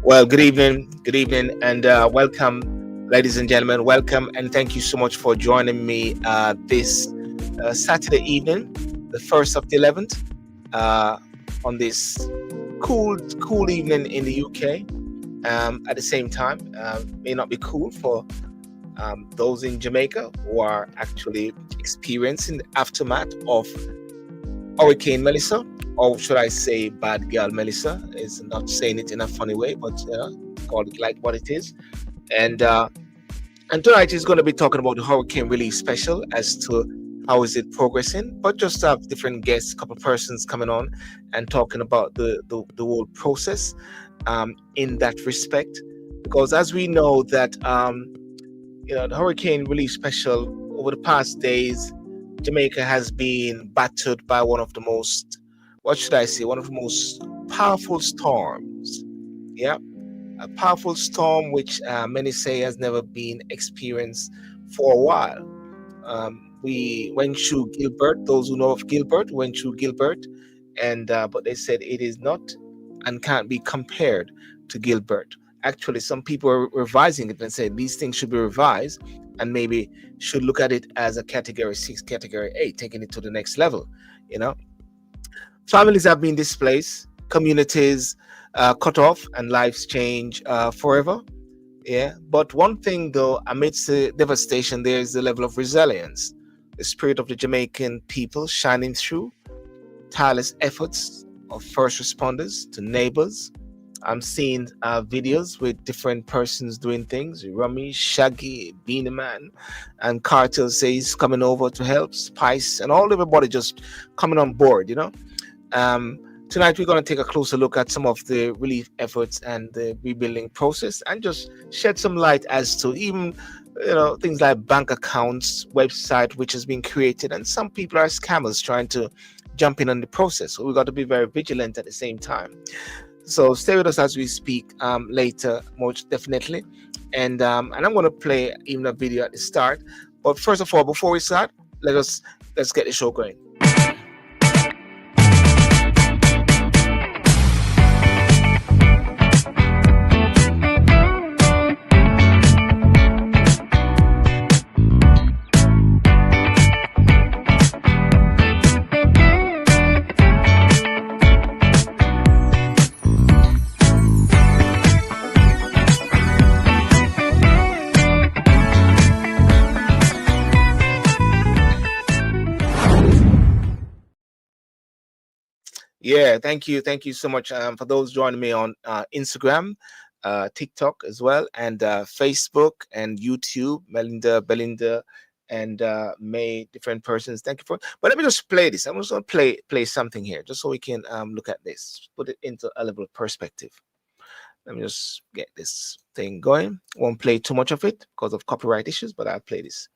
Well, good evening, and welcome, ladies and gentlemen. Welcome, and thank you so much for joining me this Saturday evening, the first of the 11th, uh, on this cool evening in the UK. At the same time, may not be cool for those in Jamaica who are actually experiencing the aftermath of Hurricane Melissa, or should I say, Bad Girl Melissa? Is not saying it in a funny way, but call it like what it is. And and tonight is going to be talking about the Hurricane Relief Special as to how is it progressing, but just have different guests, a couple of persons coming on and talking about the whole process in that respect. Because as we know that the Hurricane Relief Special over the past days, Jamaica has been battered by one of the most, what should I say, one of the most powerful storms. Yeah, a powerful storm which many say has never been experienced for a while. We went through Gilbert. Those who know of Gilbert went through Gilbert, and but they said it is not and can't be compared to Gilbert. Actually, some people are revising it and say these things should be revised and maybe should look at it as a category 6, category 8, taking it to the next level. You know, families have been displaced, communities cut off, and lives change forever. Yeah, but one thing though, amidst the devastation, there is the level of resilience, the spirit of the Jamaican people shining through tireless efforts of first responders to neighbors. I'm seeing videos with different persons doing things. Rummy, Shaggy, Beanie Man, and Cartel says coming over to help, Spice, and all everybody just coming on board. Um, Tonight we're going to take a closer look at some of the relief efforts and the rebuilding process, and just shed some light as to even things like bank accounts, website which has been created, and some people are scammers trying to jump in on the process. So we've got to be very vigilant at the same time. So stay with us as we speak later, most definitely. And I'm going to play even a video at the start. But first of all, before we start, let's get the show going. Yeah, thank you so much for those joining me on Instagram, TikTok as well, and Facebook and YouTube. Melinda, Belinda, and May, different persons. Thank you for. But let me just play this. I'm just gonna play something here, just so we can look at this, put it into a level of perspective. Let me just get this thing going. Won't play too much of it because of copyright issues, but I'll play this.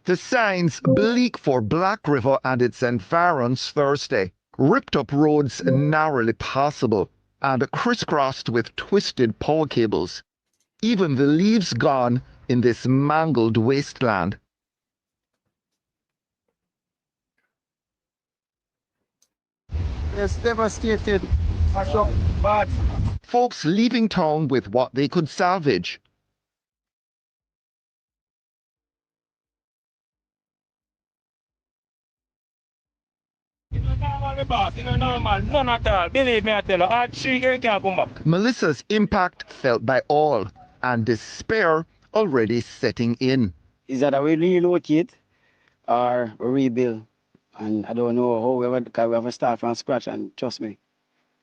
The signs bleak for Black River and its environs Thursday. Ripped up roads narrowly passable and crisscrossed with twisted power cables. Even the leaves gone in this mangled wasteland. It's devastated. So bad. Folks leaving town with what they could salvage. It's not normal, boss. It's not normal. None at all. Believe me, I tell you. All three here can't come back. Melissa's impact felt by all, and despair already setting in. Is that we relocate or we rebuild? And I don't know how because we have to start from scratch. And trust me,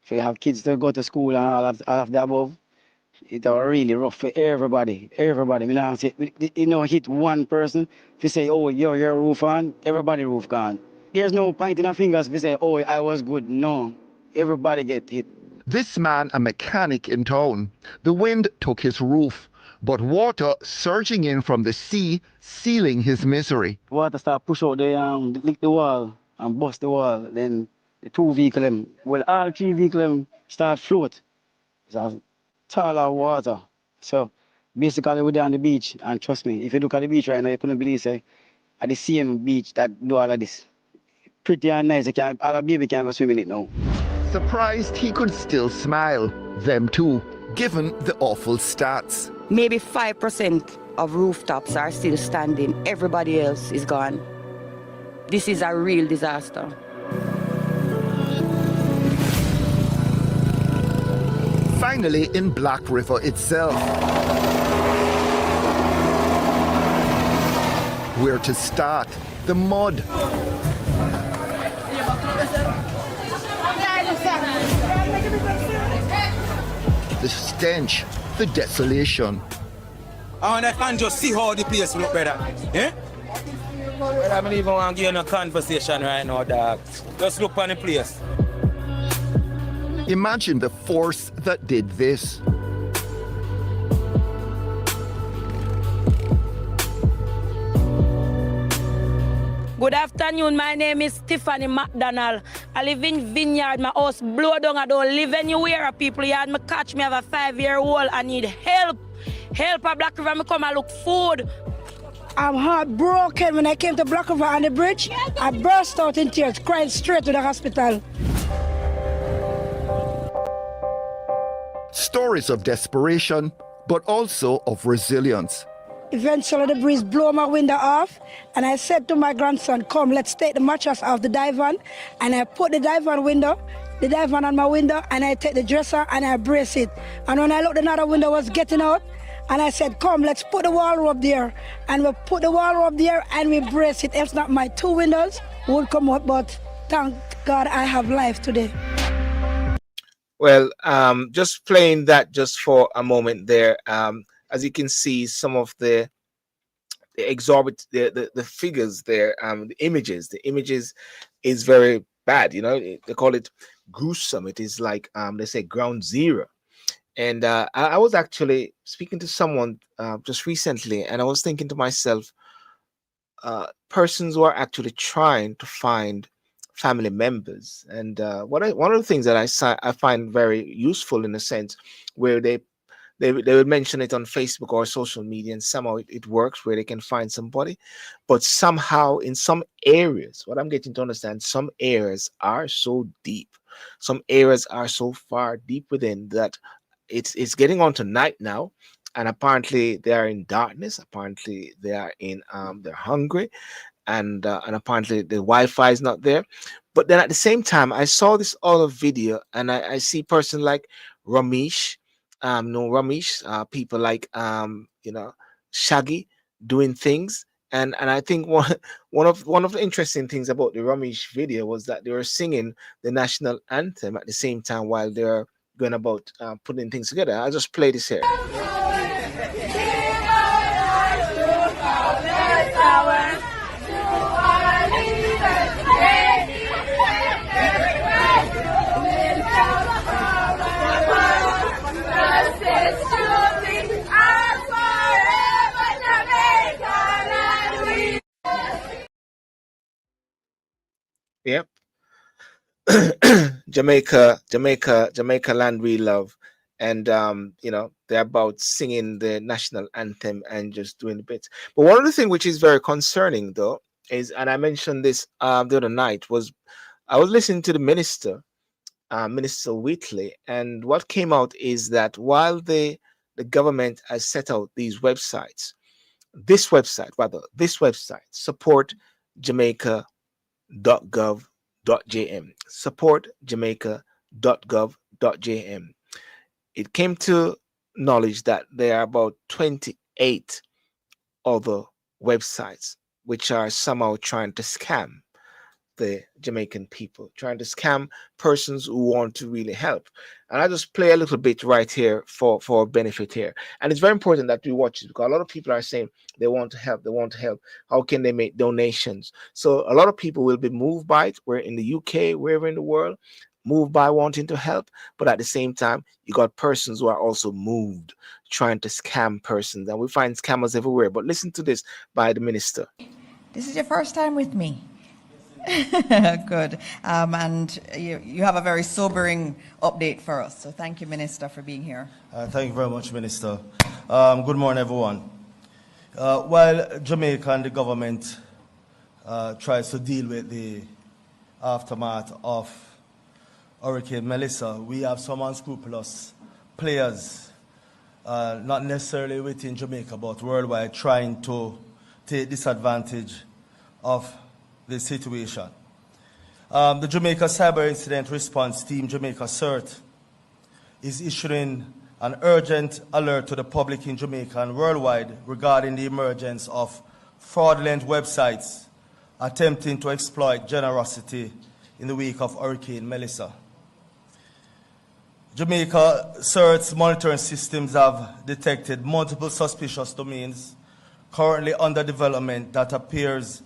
if you have kids to go to school and all of the above, it's really rough for everybody. Everybody. Me not say, hit one person. If you say, oh, your roof on, everybody roof gone. There's no pointing of fingers if you say, oh, I was good. No, everybody get hit. This man a mechanic in town. The wind took his roof, but water surging in from the sea, sealing his misery. Water start push out lick the wall and bust the wall. Then the two vehicles, all three vehicles start float. It's a tall of water. So Basically, we're there on the beach, and trust me, if you look at the beach right now, you couldn't believe, say, at the same beach that do all of this. Pretty and nice. All a baby can go swim in it now. Surprised he could still smile. Them too, given the awful stats. Maybe 5% of rooftops are still standing. Everybody else is gone. This is a real disaster. Finally, in Black River itself. Where to start? The mud. The stench, the desolation. And I can just see how the place look, brother. Eh? Brother, I don't even want to give you a conversation right now, dog. Just look on the place. Imagine the force that did this. Good afternoon, my name is Tiffany McDonald. I live in Vineyard, my house blow down, I don't live anywhere. People yard me catch me, have a 5-year-old, I need help. Help at Black River, me come and look food. I'm heartbroken when I came to Black River on the bridge. I burst out in tears, crying straight to the hospital. Stories of desperation, but also of resilience. Eventually the breeze blew my window off, and I said to my grandson, come, let's take the mattress off the divan. And I put the divan on my window, and I take the dresser and I brace it. And when I looked, another window was getting out, and I said, come, let's put the wall rope there. And we put the wall rope there and we brace it. If not, my 2 windows would come out, but thank God I have life today. Well, just playing that just for a moment there. As you can see, some of the figures there, the images is very bad. You know, they call it gruesome. It is like they say ground zero. And I was actually speaking to someone just recently, and I was thinking to myself, persons who are actually trying to find family members. And one of the things that I find very useful, in a sense, where they would mention it on Facebook or social media, and somehow it works where they can find somebody. But somehow in some areas, what I'm getting to understand, some areas are so deep, some areas are so far deep within that it's getting on to night now, and apparently they are in darkness. Apparently they are in they're hungry, and apparently the Wi-Fi is not there. But then at the same time, I saw this other video, and I see person like Ramesh, people like Shaggy doing things, and I think one of the interesting things about the Ramesh video was that they were singing the national anthem at the same time while they're going about putting things together. I'll just play this here. Yep. Jamaica land we love. And they're about singing the national anthem and just doing the bits. But one of the things which is very concerning, though, is, and I mentioned this the other night, was I was listening to the minister, Minister Whitley, and what came out is that while the government has set out these websites, this website, supportjamaica.gov.jm, supportjamaica.gov.jm. It came to knowledge that there are about 28 other websites which are somehow trying to scam the Jamaican people, trying to scam persons who want to really help. And I just play a little bit right here for benefit here. And it's very important that we watch it, because a lot of people are saying they want to help. How can they make donations? So a lot of people will be moved by it. We're in the UK, wherever in the world, moved by wanting to help. But at the same time, you got persons who are also moved, trying to scam persons. And we find scammers everywhere. But listen to this by the minister. This is your first time with me. Good. And you have a very sobering update for us. So thank you, Minister, for being here. Thank you very much, Minister. Good morning, everyone. While Jamaica and the government tries to deal with the aftermath of Hurricane Melissa, we have some unscrupulous players, not necessarily within Jamaica, but worldwide, trying to take disadvantage of the situation. The Jamaica Cyber Incident Response Team, Jamaica CERT, is issuing an urgent alert to the public in Jamaica and worldwide regarding the emergence of fraudulent websites attempting to exploit generosity in the wake of Hurricane Melissa. Jamaica CERT's monitoring systems have detected multiple suspicious domains currently under development that appears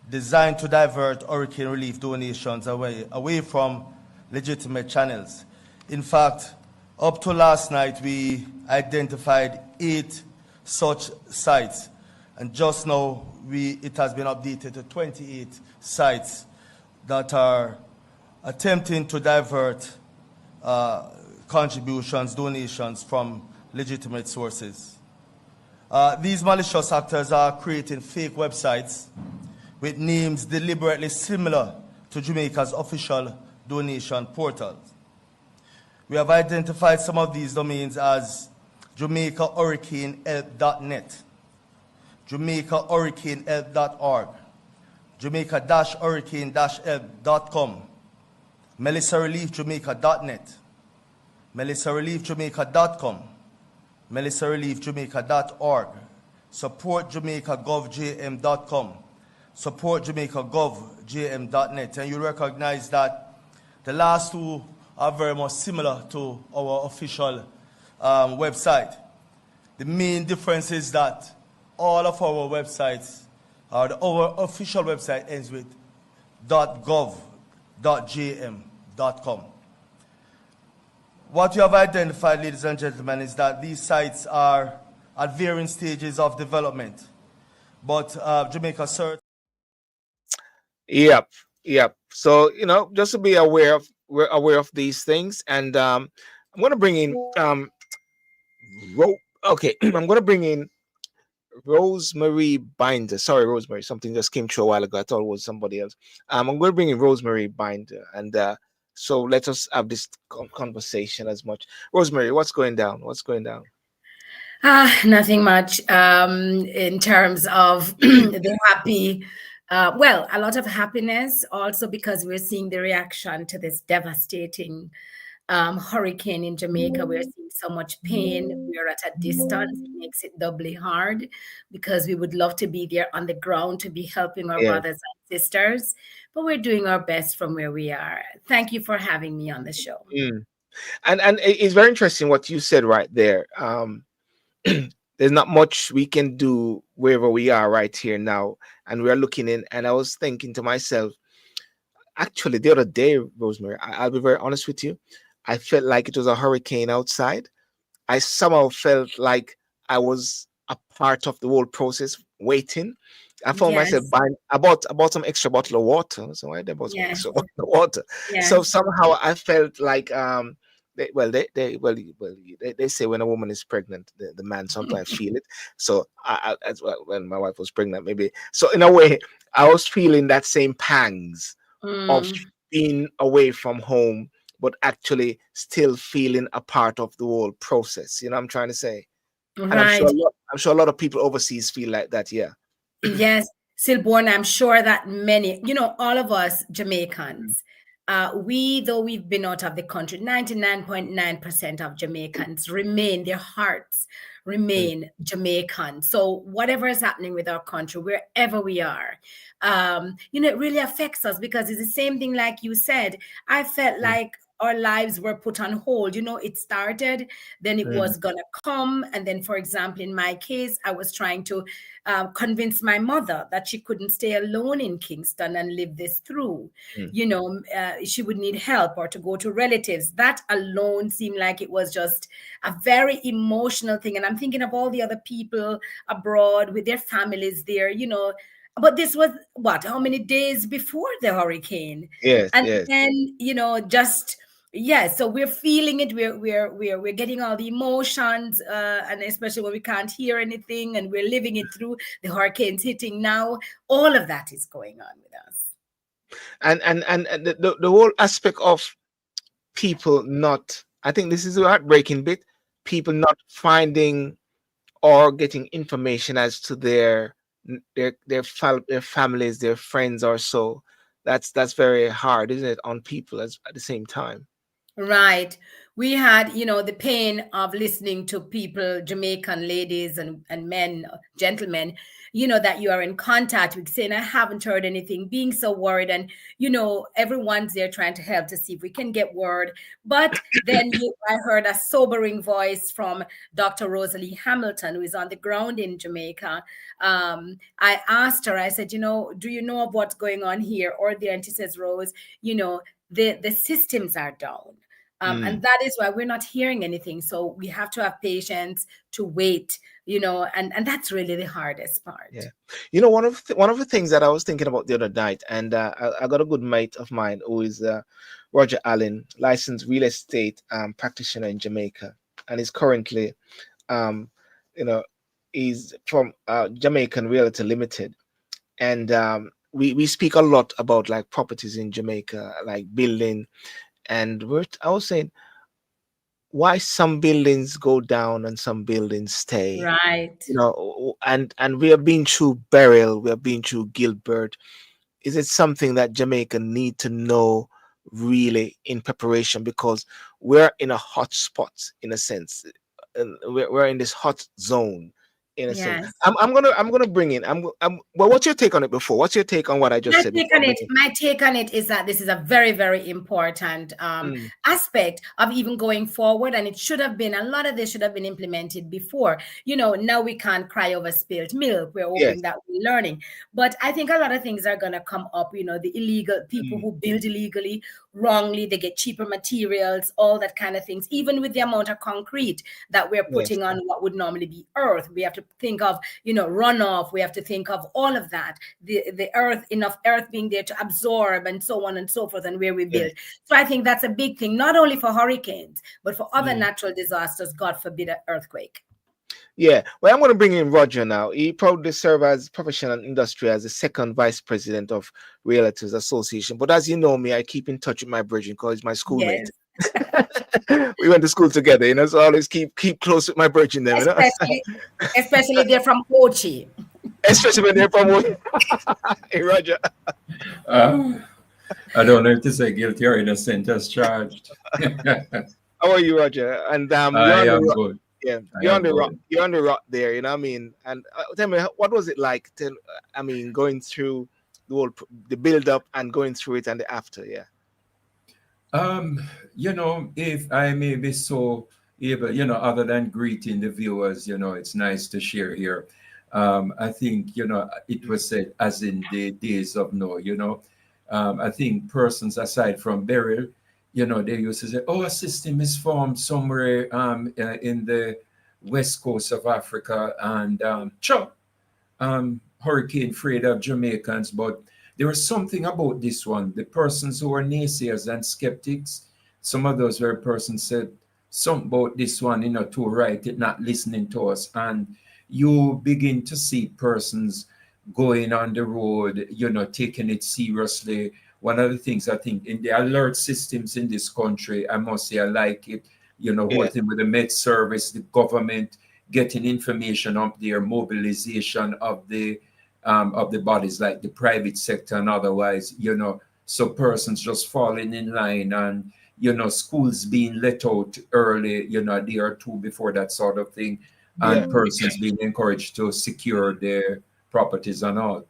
designed to divert hurricane relief donations away from legitimate channels. In fact, up to last night, we identified 8 such sites, and just now it has been updated to 28 sites that are attempting to divert contributions, donations from legitimate sources. These malicious actors are creating fake websites with names deliberately similar to Jamaica's official donation portals. We have identified some of these domains as JamaicaHurricaneHelp.net, JamaicaHurricaneHelp.org, Jamaica-Hurricane-Help.com, MelissaReliefJamaica.net, MelissaReliefJamaica.com, MelissaReliefJamaica.org, SupportJamaicaGovJM.com, SupportJamaicaGovJM.net, and you recognize that the last two are very much similar to our official website. The main difference is that all of our websites, our official website ends with .gov.jm.com. What you have identified, ladies and gentlemen, is that these sites are at varying stages of development. But Jamaica CERT. Yep. So, just to be aware of these things, and I'm going to bring in I'm going to bring in Rosemary Binder. Sorry, Rosemary. Something just came through a while ago. I thought it was somebody else. I'm going to bring in Rosemary Binder, and so let us have this conversation as much. Rosemary, what's going down? Nothing much in terms of the happy. A lot of happiness also because we're seeing the reaction to this devastating hurricane in Jamaica. We're seeing so much pain. We're at a distance. It makes it doubly hard because we would love to be there on the ground to be helping our brothers and sisters, but we're doing our best from where we are. Thank you for having me on the show. And it's very interesting what you said right there. There's not much we can do wherever we are right here now. And we're looking in, and I was thinking to myself, actually, the other day, Rosemary, I'll be very honest with you. I felt like it was a hurricane outside. I somehow felt like I was a part of the whole process, waiting. I found myself buying. I bought some extra bottle of water. So I bought some extra bottle of water. So somehow I felt like they say when a woman is pregnant, the man sometimes feel it. So as well, when my wife was pregnant, maybe. So in a way, I was feeling that same pangs of being away from home, but actually still feeling a part of the whole process. You know what I'm trying to say? And I'm sure a lot of people overseas feel like that. Yeah. Yes, Silborn, I'm sure that many, all of us Jamaicans, though we've been out of the country, 99.9% of Jamaicans their hearts remain Jamaican. So whatever is happening with our country, wherever we are, it really affects us because it's the same thing like you said. I felt like our lives were put on hold. It started, then it was gonna come. And then, for example, in my case, I was trying to convince my mother that she couldn't stay alone in Kingston and live this through. She would need help or to go to relatives. That alone seemed like it was just a very emotional thing. And I'm thinking of all the other people abroad with their families there, but this was what, how many days before the hurricane? Yes, And yes. then, just yeah, so we're feeling it. We're getting all the emotions, and especially when we can't hear anything, and we're living it through. The hurricane's hitting now. All of that is going on with us. And the whole aspect of people not, I think this is the heartbreaking bit, people not finding or getting information as to their families, their friends or so. That's very hard, isn't it, on people as at the same time. Right. We had, the pain of listening to people, Jamaican ladies and men, gentlemen, that you are in contact with, saying, I haven't heard anything, being so worried. And, everyone's there trying to help to see if we can get word. But then I heard a sobering voice from Dr. Rosalie Hamilton, who is on the ground in Jamaica. I asked her, I said, do you know of what's going on here or there? And she says, Rose, the systems are down. And that is why we're not hearing anything. So we have to have patience to wait, and that's really the hardest part. Yeah. One of the things that I was thinking about the other night, and I got a good mate of mine who is Roger Allen, licensed real estate practitioner in Jamaica, and is currently, he's from Jamaican Realty Limited, and we speak a lot about like properties in Jamaica, like building. And I was saying why some buildings go down and some buildings stay. Right. And we have been through Beryl, we have been through Gilbert. Is it something that Jamaica need to know really in preparation? Because we're in a hot spot in a sense. And we're in this hot zone in a sense. Yes. I'm gonna bring in. Well, what's your take on it before? What's your take on what I just said? My take on it is that this is a very, very important aspect of even going forward, and it should have been, a lot of this should have been implemented before. Now we can't cry over spilled milk. We're hoping that we're learning, but I think a lot of things are going to come up. The illegal people who build illegally, wrongly, they get cheaper materials, all that kind of things. Even with the amount of concrete that we're putting on what would normally be earth, we have to think of runoff. We have to think of all of that, the earth, enough earth being there to absorb, and so on and so forth, and where we build. So I think that's a big thing, not only for hurricanes but for other natural disasters, God forbid an earthquake. Yeah, well, I'm going to bring in Roger now. He proudly served as professional and industry as the second vice president of Realtors Association. But as you know me, I keep in touch with my brethren because he's my schoolmate. We went to school together, so I always keep close with my brethren. Them, especially they're from Ochi. Especially when they're from Ochi. Hey, Roger. I don't know if to say guilty or innocent as charged. How are you, Roger? And I am good. Yeah, you're on the rock. You're on the rock there. You know what I mean? And tell me, what was it like? Going through the build up and going through it and the after. Yeah. If I may be so able, other than greeting the viewers, it's nice to share here. I think, it was said as in the days of Noah, I think persons aside from Beryl, they used to say, oh, a system is formed somewhere in the west coast of Africa, and hurricane afraid of Jamaicans. But there was something about this one. The persons who were naysayers and skeptics, some of those very persons said something about this one, to write it, not listening to us. And you begin to see persons going on the road, taking it seriously. One of the things I think in the alert systems in this country, I must say I like it, working with the Met Service, the government, getting information up there, mobilization of the bodies like the private sector and otherwise, so persons just falling in line, and, schools being let out early, a day or two before that sort of thing, and persons being encouraged to secure their properties and all.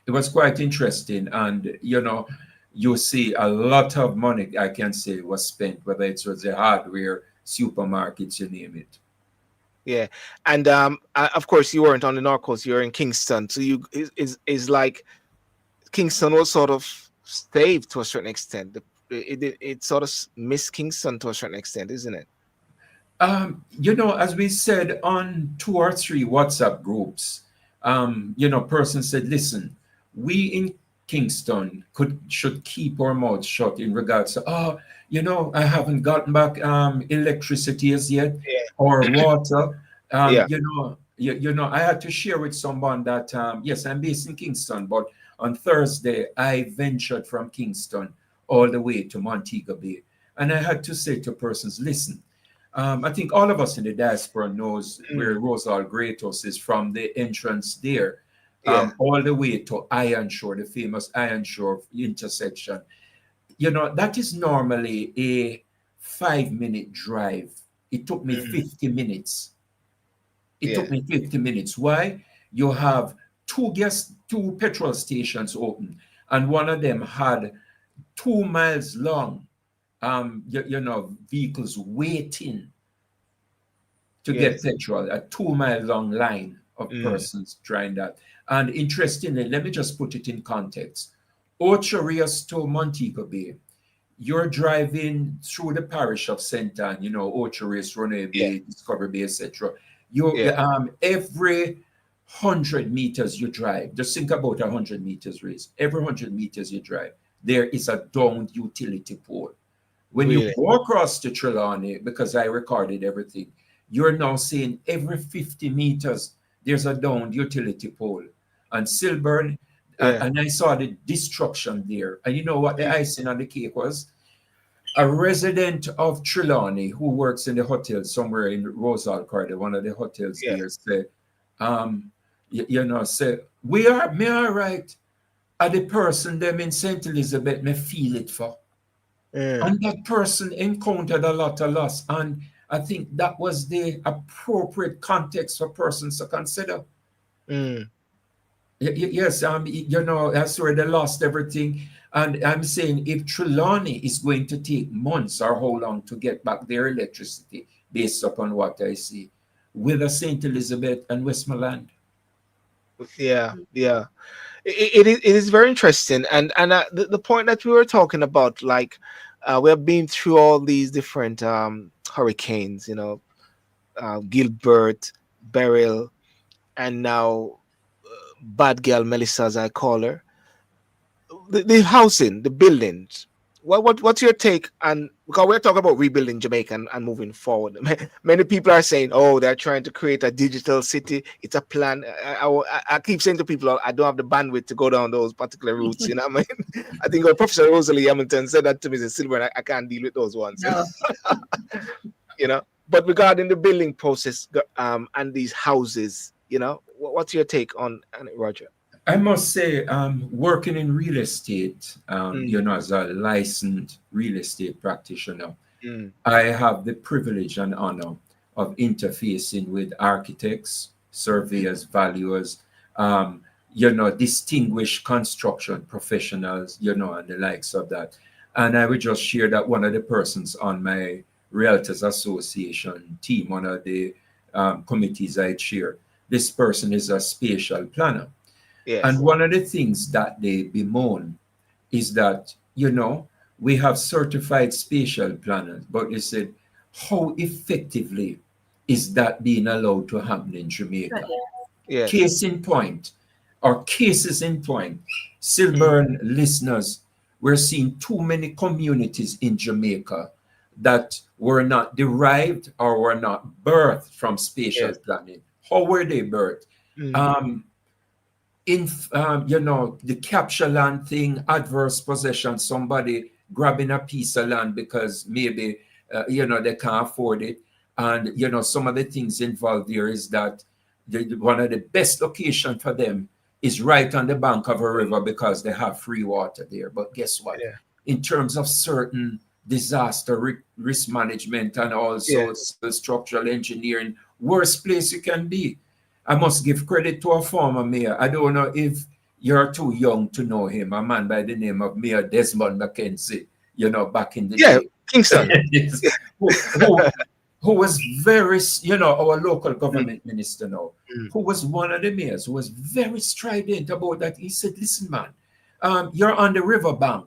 It was quite interesting, and you see a lot of money, I can say, was spent, whether it was the hardware, supermarkets, you name it. Yeah, and of course you weren't on the North Coast; you were in Kingston. So is like Kingston was sort of saved to a certain extent. It sort of missed Kingston to a certain extent, isn't it? As we said on 2 or 3 WhatsApp groups, Person said, listen, we in Kingston should keep our mouths shut in regards to, I haven't gotten back electricity as yet or water. Yeah. I had to share with someone that, yes, I'm based in Kingston, but on Thursday, I ventured from Kingston all the way to Montego Bay. And I had to say to persons, listen, I think all of us in the diaspora knows where Rosal Greatos is from the entrance there, all the way to Iron Shore, the famous Iron Shore intersection. That is normally a 5-minute drive. It took me 50 minutes. It took me 50 minutes. Why? You have two petrol stations open, and one of them had 2 miles long, vehicles waiting to get petrol, a 2-mile long line of persons trying that. And interestingly, let me just put it in context. Ocho Rios to Montego Bay, you're driving through the parish of St. Anne, Ocho Rios, Runaway Bay, Discovery Bay, etc. Every 100 meters you drive, just think about 100 meters race. Every 100 meters you drive, there is a downed utility pole. When you go across to Trelawney, because I recorded everything, you're now seeing every 50 meters, there's a downed utility pole. And Silburn, and I saw the destruction there. And you know what the icing on the cake was? A resident of Trelawney who works in the hotel somewhere in Rosal Corridor, one of the hotels there, said, say, me all right. And the person them in St. Elizabeth, me feel it for. And that person encountered a lot of loss. And I think that was the appropriate context for persons to consider. Yes, that's where they lost everything. And I'm saying if Trelawney is going to take months or how long to get back their electricity, based upon what I see, with St. Elizabeth and Westmoreland. Yeah. It is very interesting. And the point that we were talking about, like, we have been through all these different hurricanes, Gilbert, Beryl, and now Bad Girl Melissa, as I call her. The housing, the buildings. What's your take? And because we're talking about rebuilding Jamaica and moving forward, many people are saying, "Oh, they're trying to create a digital city. It's a plan." I keep saying to people, I don't have the bandwidth to go down those particular routes. I mean, I think Professor Rosalie Hamilton said that to me in Silver, and I can't deal with those ones. No. But regarding the building process and these houses, what's your take on it, Roger? I must say, working in real estate, as a licensed real estate practitioner, I have the privilege and honor of interfacing with architects, surveyors, valuers, distinguished construction professionals, and the likes of that. And I would just share that one of the persons on my Realtors Association team, one of the committees I chair, this person is a spatial planner. Yes. And one of the things that they bemoan is that, we have certified spatial planners, but they said, how effectively is that being allowed to happen in Jamaica? Yes. Case in point, or cases in point, Silburn listeners, we're seeing too many communities in Jamaica that were not derived or were not birthed from spatial planning. How were they birthed? The capture land thing, adverse possession, somebody grabbing a piece of land because maybe, they can't afford it. And, some of the things involved there is that one of the best location for them is right on the bank of a river because they have free water there. But guess what? In terms of certain disaster risk management and also structural engineering, worst place you can be. I must give credit to a former mayor. I don't know if you're too young to know him, a man by the name of Mayor Desmond McKenzie, back in the day. Kingston. who was very, our local government minister now, who was one of the mayors, who was very strident about that. He said, listen, man, you're on the riverbank.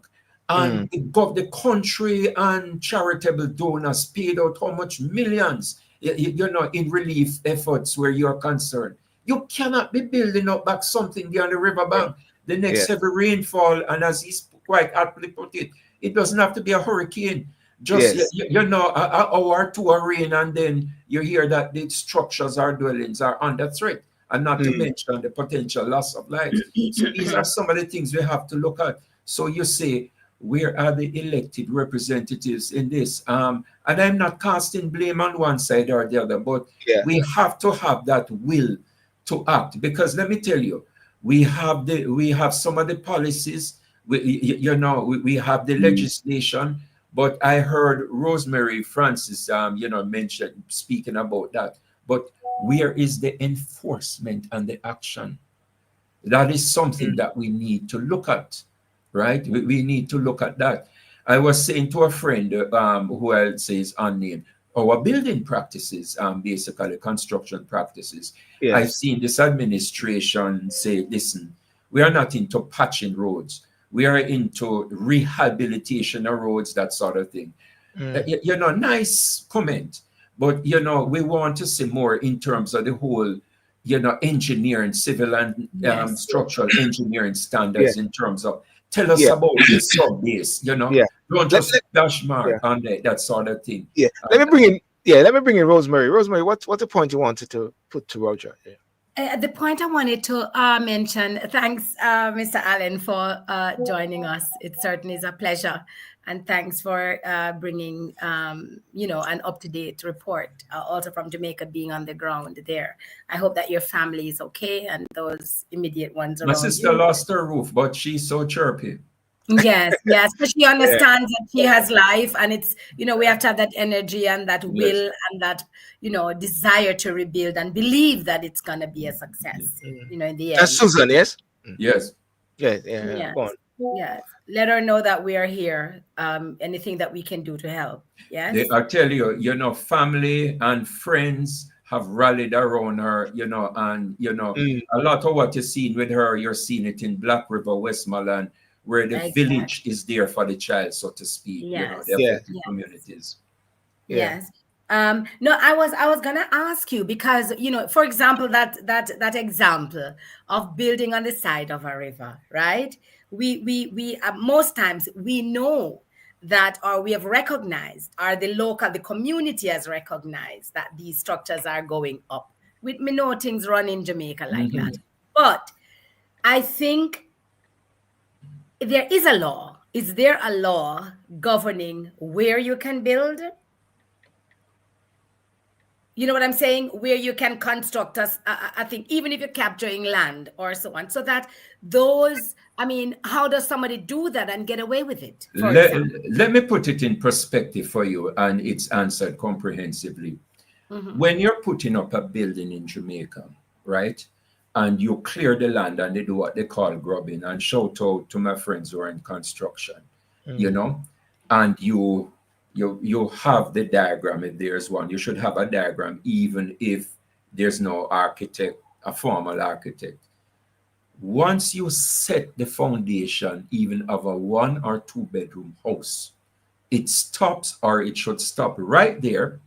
And the country and charitable donors paid out how much millions, in relief efforts where you're concerned. You cannot be building up back something there on the riverbank. The next heavy rainfall, and as he's quite aptly put it, it doesn't have to be a hurricane. Just, you know, an hour or two of rain, and then you hear that the structures or dwellings are under threat, and not to mention the potential loss of lives. So these are some of the things we have to look at. So you say, where are the elected representatives in this? And I'm not casting blame on one side or the other, but we have to have that will to act. Because let me tell you, we have some of the policies, we have the legislation, but I heard Rosemary Francis, mention, speaking about that. But where is the enforcement and the action? That is something that we need to look at, right? We need to look at that. I was saying to a friend who I'll say is unnamed, our building practices, basically construction practices. I've seen this administration say, listen, we are not into patching roads. We are into rehabilitation of roads, that sort of thing. Nice comment. But, we want to see more in terms of the whole, engineering, civil and structural engineering standards in terms of, tell us about your sub-base, don't just dash mark on that sort of thing. Let me bring in Rosemary. Rosemary, what's the point you wanted to put to Roger? The point I wanted to mention, thanks, Mr. Allen, for joining us. It certainly is a pleasure. And thanks for bringing, an up-to-date report, also from Jamaica, being on the ground there. I hope that your family is okay and those immediate ones around you. My sister lost her roof, but she's so chirpy. Yes, but she understands that she has life, and it's, we have to have that energy and that will and that, desire to rebuild and believe that it's going to be a success, in the end. That's Susan, yes? Yes. Yeah. Go on. Yes. Let her know that we are here. Anything that we can do to help. Yes. I tell you, family and friends have rallied around her, and, a lot of what you're seeing with her, you're seeing it in Black River, Westmoreland, where the village is there for the child, so to speak, the affected communities. Yes. No, I was gonna ask you because, for example, that example of building on the side of a river, right? We most times we know that, or we have recognized, or the community has recognized that these structures are going up. We know things run in Jamaica like that, but I think there is a law. Is there a law governing where you can build? You know what I'm saying? Where you can construct us, I think, even if you're capturing land or so on, so that those, how does somebody do that and get away with it? Let me put it in perspective for you, and it's answered comprehensively. When you're putting up a building in Jamaica, right, and you clear the land and they do what they call grubbing, and shout out to my friends who are in construction, and you have the diagram. If there's one, you should have a diagram, even if there's no architect, a formal architect. Once you set the foundation, even of a 1 or 2 bedroom house, it stops, or it should stop right there,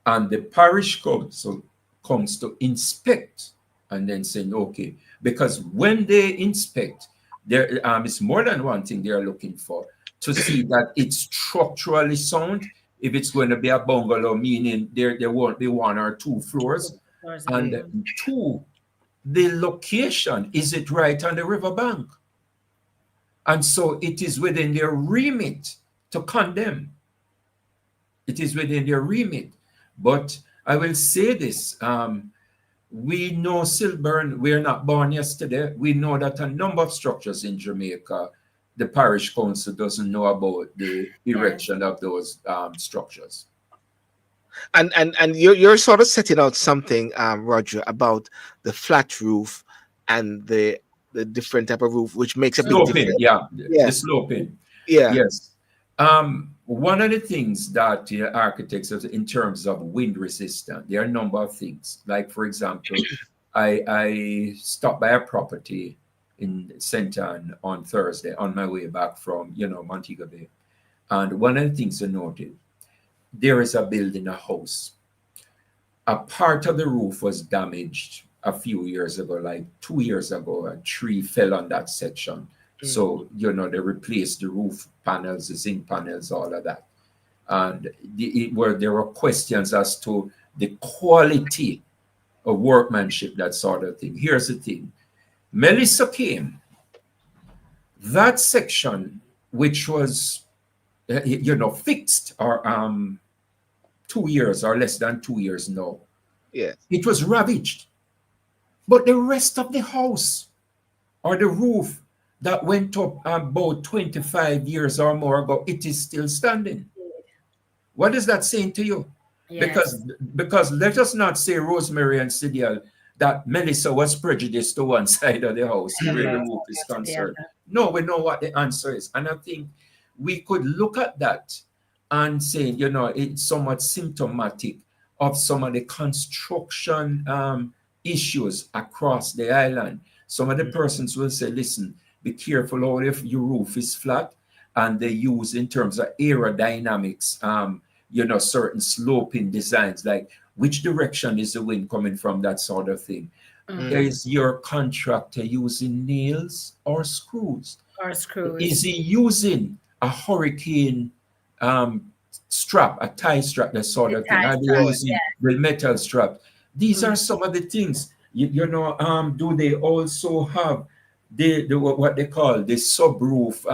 and the parish council comes to inspect and then saying, okay, because when they inspect, there is more than one thing they are looking for, to see that it's structurally sound. If it's going to be a bungalow, meaning there won't be 1 or 2 floors, and 2, the location, is it right on the riverbank? And so it is within their remit to condemn. It is within their remit. But I will say this, we know Silburn, we're not born yesterday. We know that a number of structures in Jamaica, the parish council doesn't know about the erection of those structures. And you're sort of setting out something, Roger, about the flat roof and the different type of roof, which makes a big difference. The sloping. Yes. One of the things that architects have in terms of wind resistant, there are a number of things. Like, for example, I stopped by a property in St. Ann on Thursday on my way back from, Montego Bay. And one of the things I noted, there is a building, a house. A part of the roof was damaged a few years ago, like 2 years ago, a tree fell on that section. So, you know, they replaced the roof panels, the zinc panels, all of that. And there were questions as to the quality of workmanship, that sort of thing. Here's the thing. Melissa came. That section, which was, you know, fixed or 2 years or less than 2 years now, Yes. it was ravaged. But the rest of the house or the roof that went up about 25 years or more ago, it is still standing. What is that saying to you? Yes. Because let us not say, Rosemary and Sidiel, that Melissa was prejudiced to one side of the house where the roof is concerned. No, we know what the answer is. And I think we could look at that and say, you know, it's somewhat symptomatic of some of the construction issues across the island. Some of the persons will say, listen, be careful how if your roof is flat, and they use in terms of aerodynamics, you know, certain sloping designs, like which direction is the wind coming from, that sort of thing. Is your contractor using nails or screws? Or screws. Is he using a hurricane strap, a tie strap, that sort of thing? Are they using the metal strap? These are some of the things. You know, do they also have the what they call the subroof,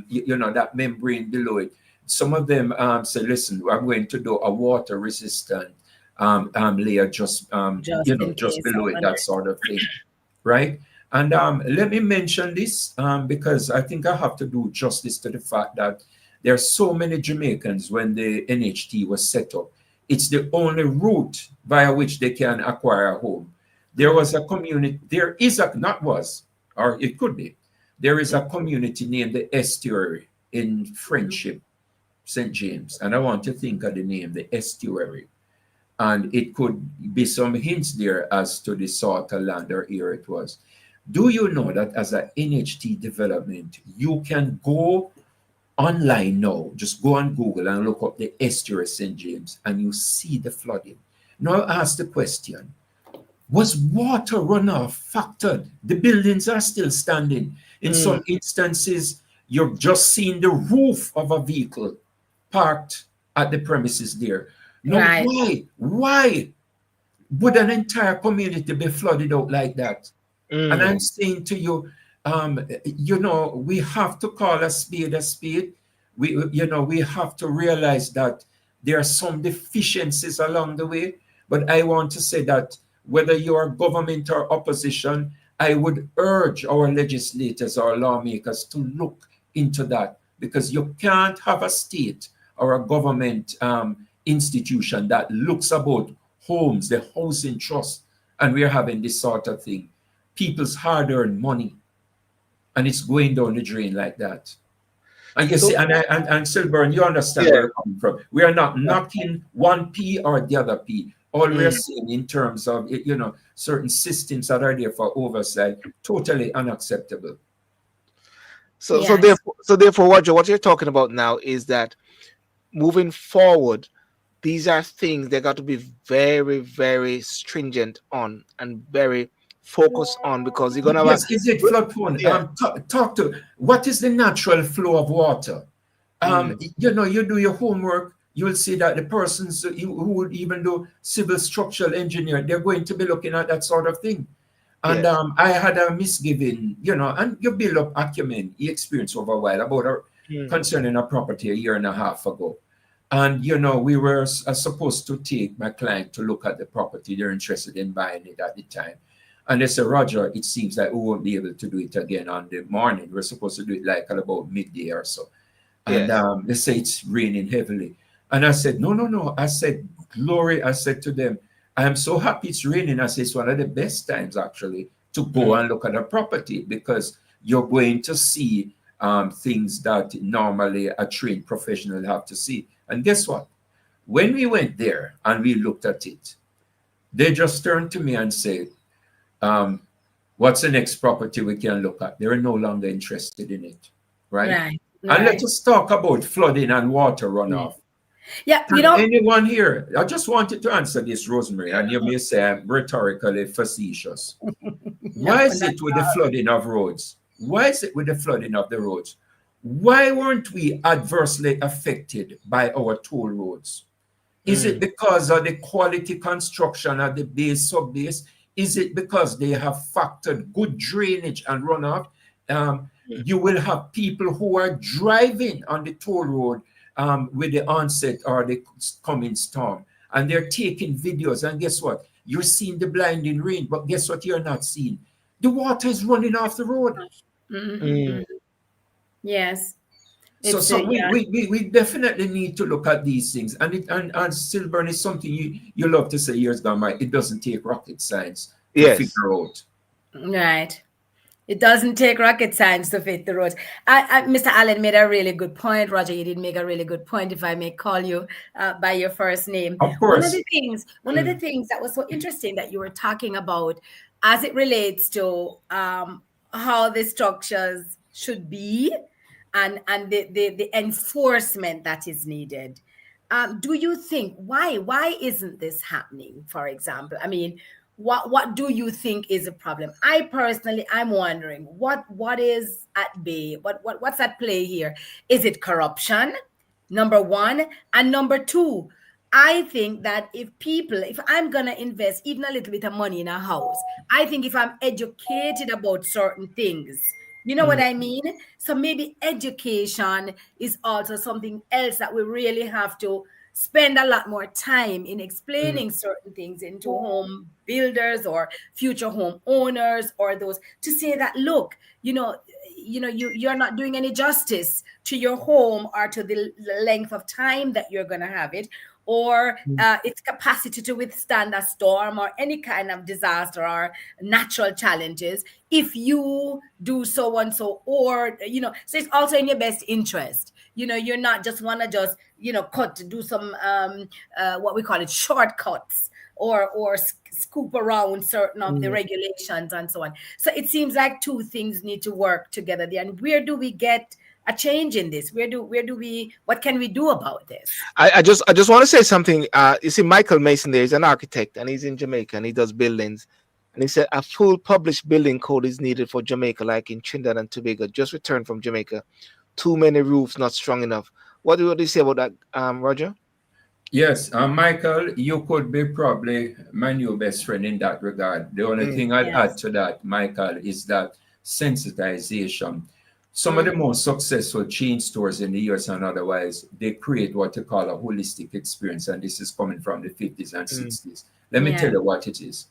you know, that membrane below it? Some of them say, listen, I'm going to do a water resistant layer just you know, just below it, that sort of thing, right? And let me mention this because I think I have to do justice to the fact that there are so many Jamaicans. When the NHT was set up, it's the only route via which they can acquire a home. There was a community, there is a, not was, or it could be, there is a community named the Estuary in Friendship, St. James. And I want to think of the name, the Estuary. And it could be some hints there as to the sort of land or area it was. Do you know that as an NHT development, you can go online now, just go on Google and look up the Estuary St. James, and you see the flooding. Now ask the question, was water runoff factored? The buildings are still standing. In some instances, you've just seen the roof of a vehicle parked at the premises there. Now, why would an entire community be flooded out like that? And I'm saying to you, you know, we have to call a spade a spade. You know, we have to realize that there are some deficiencies along the way. But I want to say that whether you are government or opposition, I would urge our legislators or lawmakers to look into that, because you can't have a state or a government institution that looks about homes, the housing trust, and we're having this sort of thing. People's hard-earned money, and it's going down the drain like that. And you see, and Silburn, you understand where we're coming from. We are not knocking one P or the other P. All we're saying in terms of, you know, certain systems that are there for oversight, totally unacceptable. So therefore, what you're talking about now is that moving forward, these are things they got to be very, very stringent on and very focused on, because you're gonna have is it flood prone? Talk to what is the natural flow of water. You know, you do your homework, you will see that the persons who would even do civil structural engineering, they're going to be looking at that sort of thing. And I had a misgiving, you know, and you build up acumen, experience over a while about concerning a property a year and a half ago. And, you know, we were supposed to take my client to look at the property. They're interested in buying it at the time. And they said, Roger, it seems like we won't be able to do it again on the morning. We're supposed to do it like at about midday or so. And they say it's raining heavily. And I said, no. I said, glory, I said to them, I am so happy it's raining. I said, it's one of the best times actually to go and look at a property, because you're going to see things that normally a trained professional have to see. And guess what? When we went there and we looked at it, they just turned to me and said, what's the next property we can look at? They're no longer interested in it, right? And let us talk about flooding and water runoff. Yeah, Can anyone here? I just wanted to answer this, Rosemary, and you may say I'm rhetorically facetious. Why is it with the flooding of roads? Why is it with the flooding of the roads? Why weren't we adversely affected by our toll roads? Is it because of the quality construction of the base, sub-base? Is it because they have factored good drainage and runoff? You will have people who are driving on the toll road with the onset or the coming storm, and they're taking videos, and guess what? You're seeing the blinding rain, but guess what you're not seeing? The water is running off the road. Yes. So we definitely need to look at these things, and Silburn is something you love to say years gone by. It doesn't take rocket science to figure out. Right. It doesn't take rocket science to fit the roads. Mr. Allen made a really good point. Roger, you did make a really good point, if I may call you by your first name. Of course. One of the things that was so interesting that you were talking about as it relates to how the structures should be and the enforcement that is needed. Do you think, why isn't this happening, for example? I mean, what do you think is a problem? I'm wondering what is at bay, what's at play here? Is it corruption, number one? And number two, I think that if I'm gonna invest even a little bit of money in a house, I think if I'm educated about certain things, you know what I mean? So maybe education is also something else that we really have to spend a lot more time in explaining certain things into home builders or future home owners, or those, to say that, look, you're not doing any justice to your home or to the length of time that you're going to have it, or its capacity to withstand a storm or any kind of disaster or natural challenges if you do so and so, or so it's also in your best interest. You're not just want to just do some what we call it shortcuts, or scoop around certain of the regulations and so on. So it seems like two things need to work together there. And where do we get a change in this? What can we do about this? I just want to say something. You see, Michael Mason there is an architect, and he's in Jamaica, and he does buildings. And he said a full published building code is needed for Jamaica, like in Trinidad and Tobago. Just returned from Jamaica. Too many roofs not strong enough. What do you say about that, Roger? Yes, Michael, you could be probably my new best friend in that regard. The only thing I'd add to that, Michael, is that sensitization. Some of the most successful chain stores in the US and otherwise, they create what they call a holistic experience, and this is coming from the 50s and 60s. Let me tell you what it is.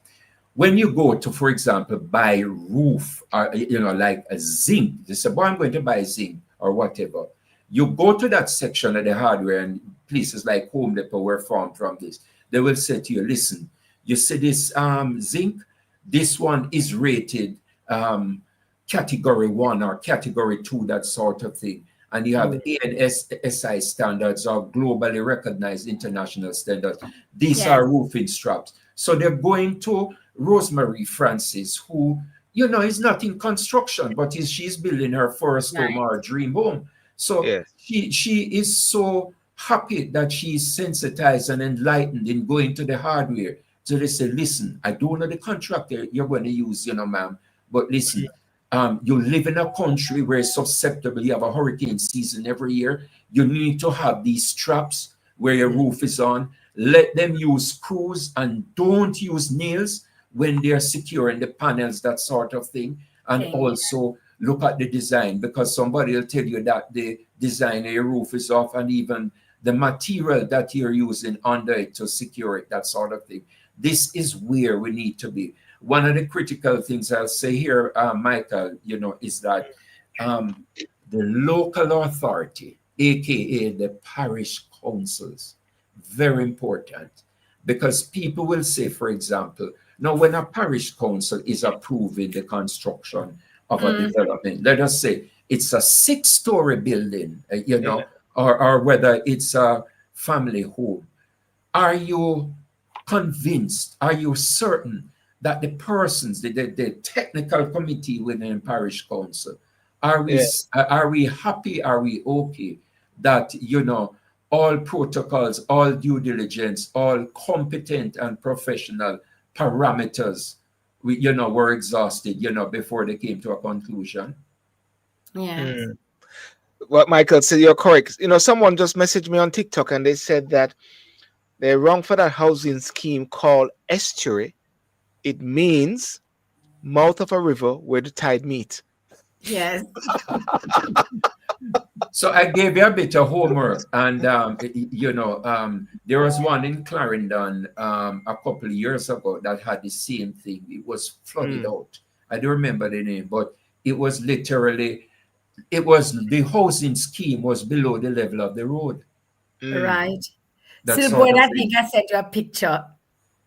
When you go to, for example, buy roof, or like a zinc, they say, boy, I'm going to buy zinc or whatever. You go to that section of the hardware, and places like Home Depot were formed from this. They will say to you, listen, you see this zinc, this one is rated category 1 or category 2, that sort of thing. And you have ANSI standards or globally recognized international standards. These are roofing straps. So they're going to Rosemary Francis, who, is not in construction, but she's building her first home or dream home. So she is so happy that she's sensitized and enlightened in going to the hardware. So they say, listen, I don't know the contractor you're going to use, ma'am, but listen, you live in a country where it's susceptible. You have a hurricane season every year. You need to have these straps where your roof is on. Let them use screws and don't use nails when they're securing the panels, that sort of thing. And also look at the design, because somebody will tell you that the design of your roof is off, and even the material that you're using under it to secure it, that sort of thing. This is where we need to be. One of the critical things I'll say here, Michael, is that the local authority, aka the parish councils, very important, because people will say, for example, now when a parish council is approving the construction of a development, let us say it's a 6-story building, or whether it's a family home, are you convinced, are you certain that the persons, the technical committee within parish council, are we happy, are we okay that all protocols, all due diligence, all competent and professional parameters, were exhausted, before they came to a conclusion. Yes. Well, Michael, so you're correct. Someone just messaged me on TikTok and they said that they're wrong for that housing scheme called estuary. It means mouth of a river where the tide meet. Yes. So I gave you a bit of homework, and there was one in Clarendon a couple of years ago that had the same thing. It was flooded out. I don't remember the name, but it was literally, the housing scheme was below the level of the road. Right. That Silborn, sort of I thing. think I sent you a picture,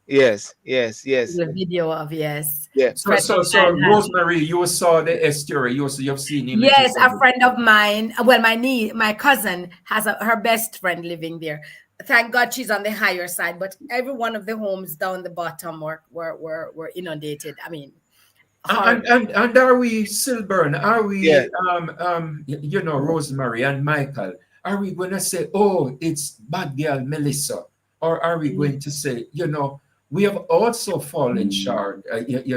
Yes. the video of, yes. Yeah. So Rosemary, you saw the estuary. You've seen images. Yes, of a it. friend of mine, well, my cousin has her best friend living there. Thank God she's on the higher side, but every one of the homes down the bottom were inundated. I mean, And are we, Silburn, are we, Yeah. Rosemary and Michael, are we going to say, oh, it's bad girl Melissa? Or are we going to say, we have also fallen short, at Yes.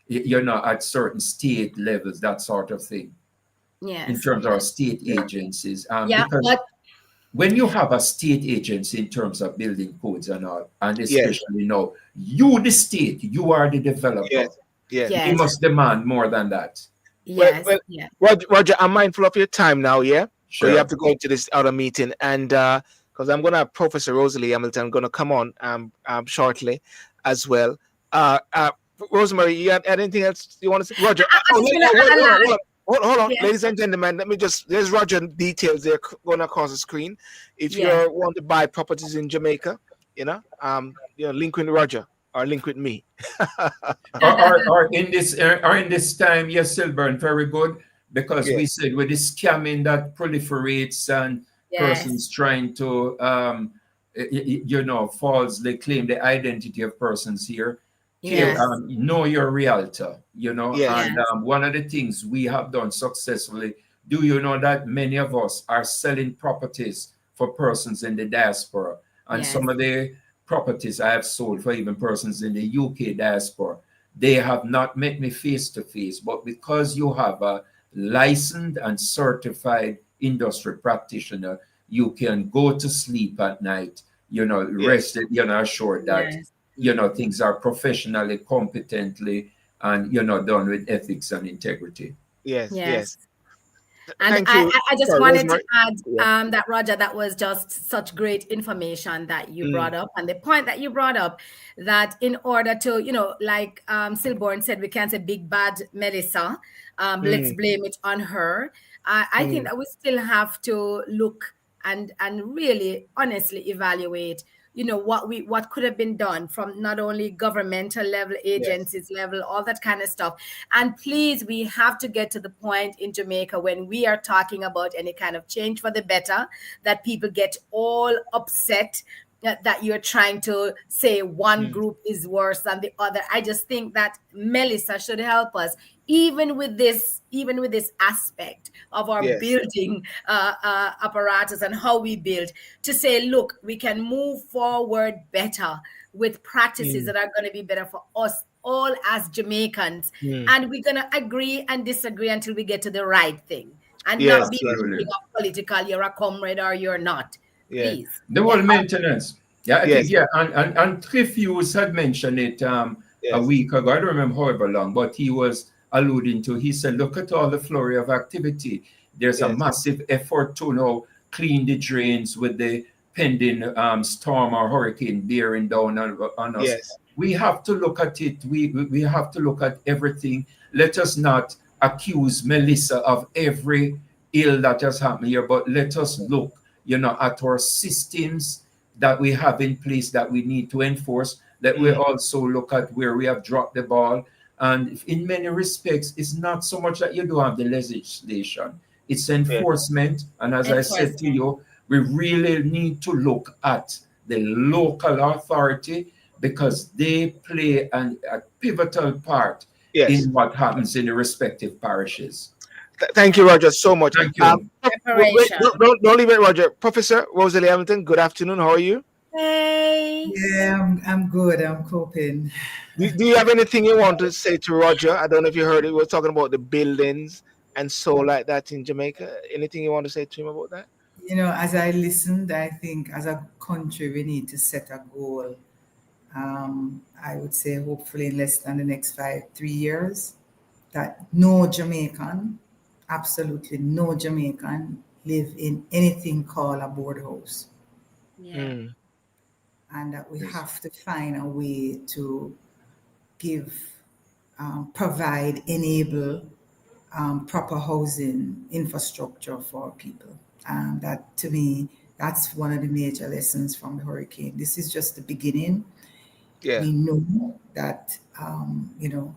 at certain state levels, that sort of thing, Yes. in terms of our state agencies. Yeah, Because but when you have a state agency in terms of building codes and all, and especially now, you, the state, you are the developer. Yes. You yes, must demand more than that. yes, well, yeah. Roger, I'm mindful of your time now, yeah? So you Sure. have to go into this other meeting, and because I'm gonna have Professor Rosalie Hamilton gonna come on shortly as well. Rosemary, you had anything else you want to say? Roger, hold on, Yes. ladies and gentlemen. There's Roger details there going across the screen. If Yeah. you want to buy properties in Jamaica, link with Roger or link with me. or in this time, yes, Silburn, very good, because Yeah. we said with the scamming that proliferates and Yes. persons trying to falsely claim the identity of persons here. Yes. Know your realtor, Yes. and one of the things we have done successfully, do you know that many of us are selling properties for persons in the diaspora, and Yes. some of the properties I have sold for even persons in the UK diaspora, they have not met me face to face, but because you have a licensed and certified industry practitioner, you can go to sleep at night, rested, assured that Yes. things are professionally, competently, and done with ethics and integrity. Yes. Yes. And Thank you. I just Sorry, wanted to Rosemary. add that, Roger, that was just such great information that you brought up. And the point that you brought up, that in order to, like Silborn said, we can't say big bad Melissa. Let's blame it on her. I think that we still have to look and really honestly evaluate what could have been done from not only governmental level, agencies level, all that kind of stuff. And please, we have to get to the point in Jamaica when we are talking about any kind of change for the better, that people get all upset that you're trying to say one group is worse than the other. I just think that Melissa should help us, even with this aspect of our building apparatus and how we build, to say, look, we can move forward better with practices that are going to be better for us all as Jamaicans. And we're going to agree and disagree until we get to the right thing, and not be political, you're a comrade or you're not. Please. The whole maintenance. Yeah, I think, and Cliff Hughes had mentioned it a week ago. I don't remember however long, but he was alluding to, he said, look at all the flurry of activity. There's a massive effort to now clean the drains with the pending storm or hurricane bearing down on us. Yes. We have to look at it. We have to look at everything. Let us not accuse Melissa of every ill that has happened here, but let us look, at our systems that we have in place that we need to enforce. Let we also look at where we have dropped the ball. And in many respects, it's not so much that you don't have the legislation, it's enforcement. And as I said to you, we really need to look at the local authority, because they play a pivotal part in what happens in the respective parishes. Thank you, Roger, so much. Thank you. Preparation. Don't leave it, Roger. Professor Rosalie Hamilton, good afternoon. How are you? Hey. Yeah, I'm good. I'm coping. Do you have anything you want to say to Roger? I don't know if you heard it. We were talking about the buildings and so like that in Jamaica. Anything you want to say to him about that? You know, as I listened, I think as a country we need to set a goal. I would say hopefully in less than the next 3 years, that no Jamaican, absolutely no Jamaican, live in anything called a board house. Yeah. And that we have to find a way to give, provide, enable proper housing infrastructure for people. That to me, that's one of the major lessons from the hurricane. This is just the beginning. Yeah. We know that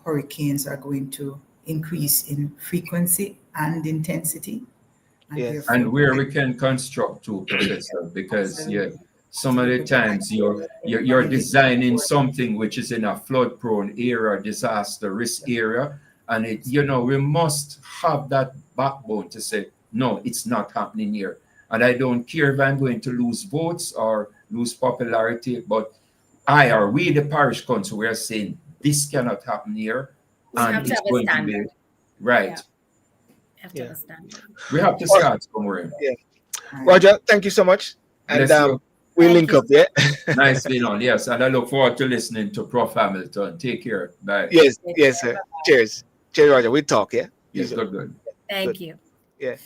hurricanes are going to increase in frequency and intensity. Yes. And where we can construct too, Professor, because some of the times you're designing something which is in a flood-prone area, disaster risk area, and we must have that backbone to say, no, it's not happening here. And I don't care if I'm going to lose votes or lose popularity, but we, the parish council, we are saying this cannot happen here, and it's going to be right. We have to start somewhere. Yeah. Roger, thank you so much. And we'll link up, yeah? Nice being on, yes. And I look forward to listening to Prof. Hamilton. Take care. Bye. Yes, sir. Cheers. Cheers, Roger. We'll talk, yeah? Yes, good. Thank you. Yeah.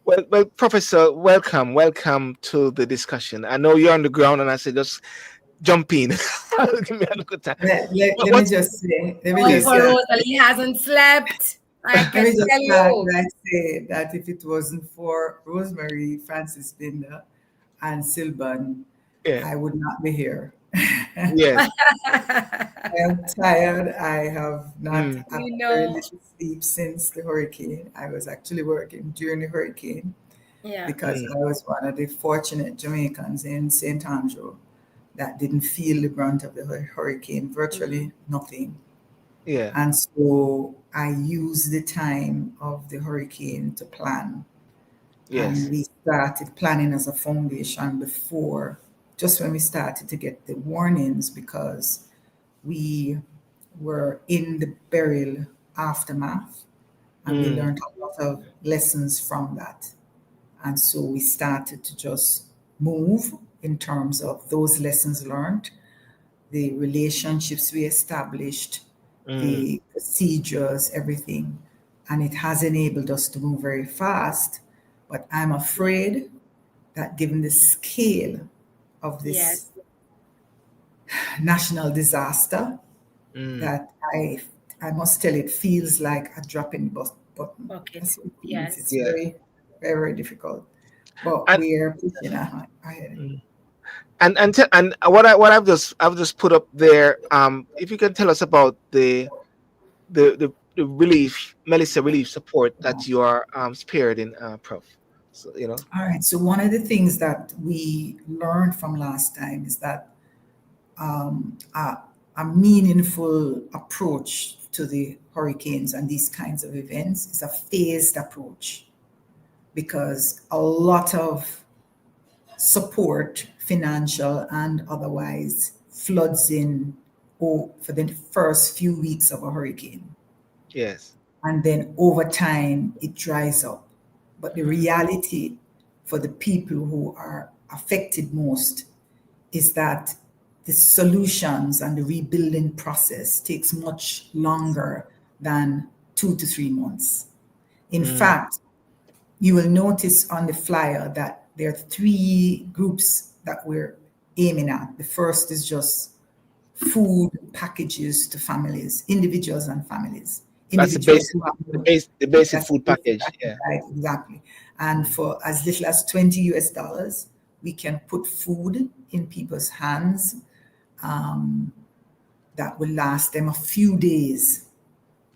Well, Professor, welcome to the discussion. I know you're on the ground, and I said just jump in. Give me a good time. Let me just say, Rosalie hasn't slept. I can tell you. I say that if it wasn't for Rosemary, Francis Binder, and Silban, I would not be here. Yes. I am tired. I have not had very little sleep since the hurricane. I was actually working during the hurricane because I was one of the fortunate Jamaicans in St. Andrew that didn't feel the brunt of the hurricane, virtually nothing. Yeah. And so I used the time of the hurricane to plan. Yes. And we started planning as a foundation before, just when we started to get the warnings, because we were in the burial aftermath and we learned a lot of lessons from that. And so we started to just move in terms of those lessons learned, the relationships we established, the procedures, everything. And it has enabled us to move very fast. But I'm afraid that given the scale of this national disaster, that I must tell it feels like a drop in the button. Yes. It's very, very, very difficult. But we're pushing ahead. And what I've just put up there, if you can tell us about the relief, Melissa relief support that you are spearheading, Prof. So All right. So one of the things that we learned from last time is that a meaningful approach to the hurricanes and these kinds of events is a phased approach, because a lot of support, financial and otherwise, floods in for the first few weeks of a hurricane. Yes. And then over time, it dries up. But the reality for the people who are affected most is that the solutions and the rebuilding process takes much longer than 2 to 3 months. In fact, you will notice on the flyer that there are 3 groups that we're aiming at. The first is just food packages to families, individuals and families. That's the basic food package. Yeah, right, exactly. And for as little as $20, we can put food in people's hands that will last them a few days,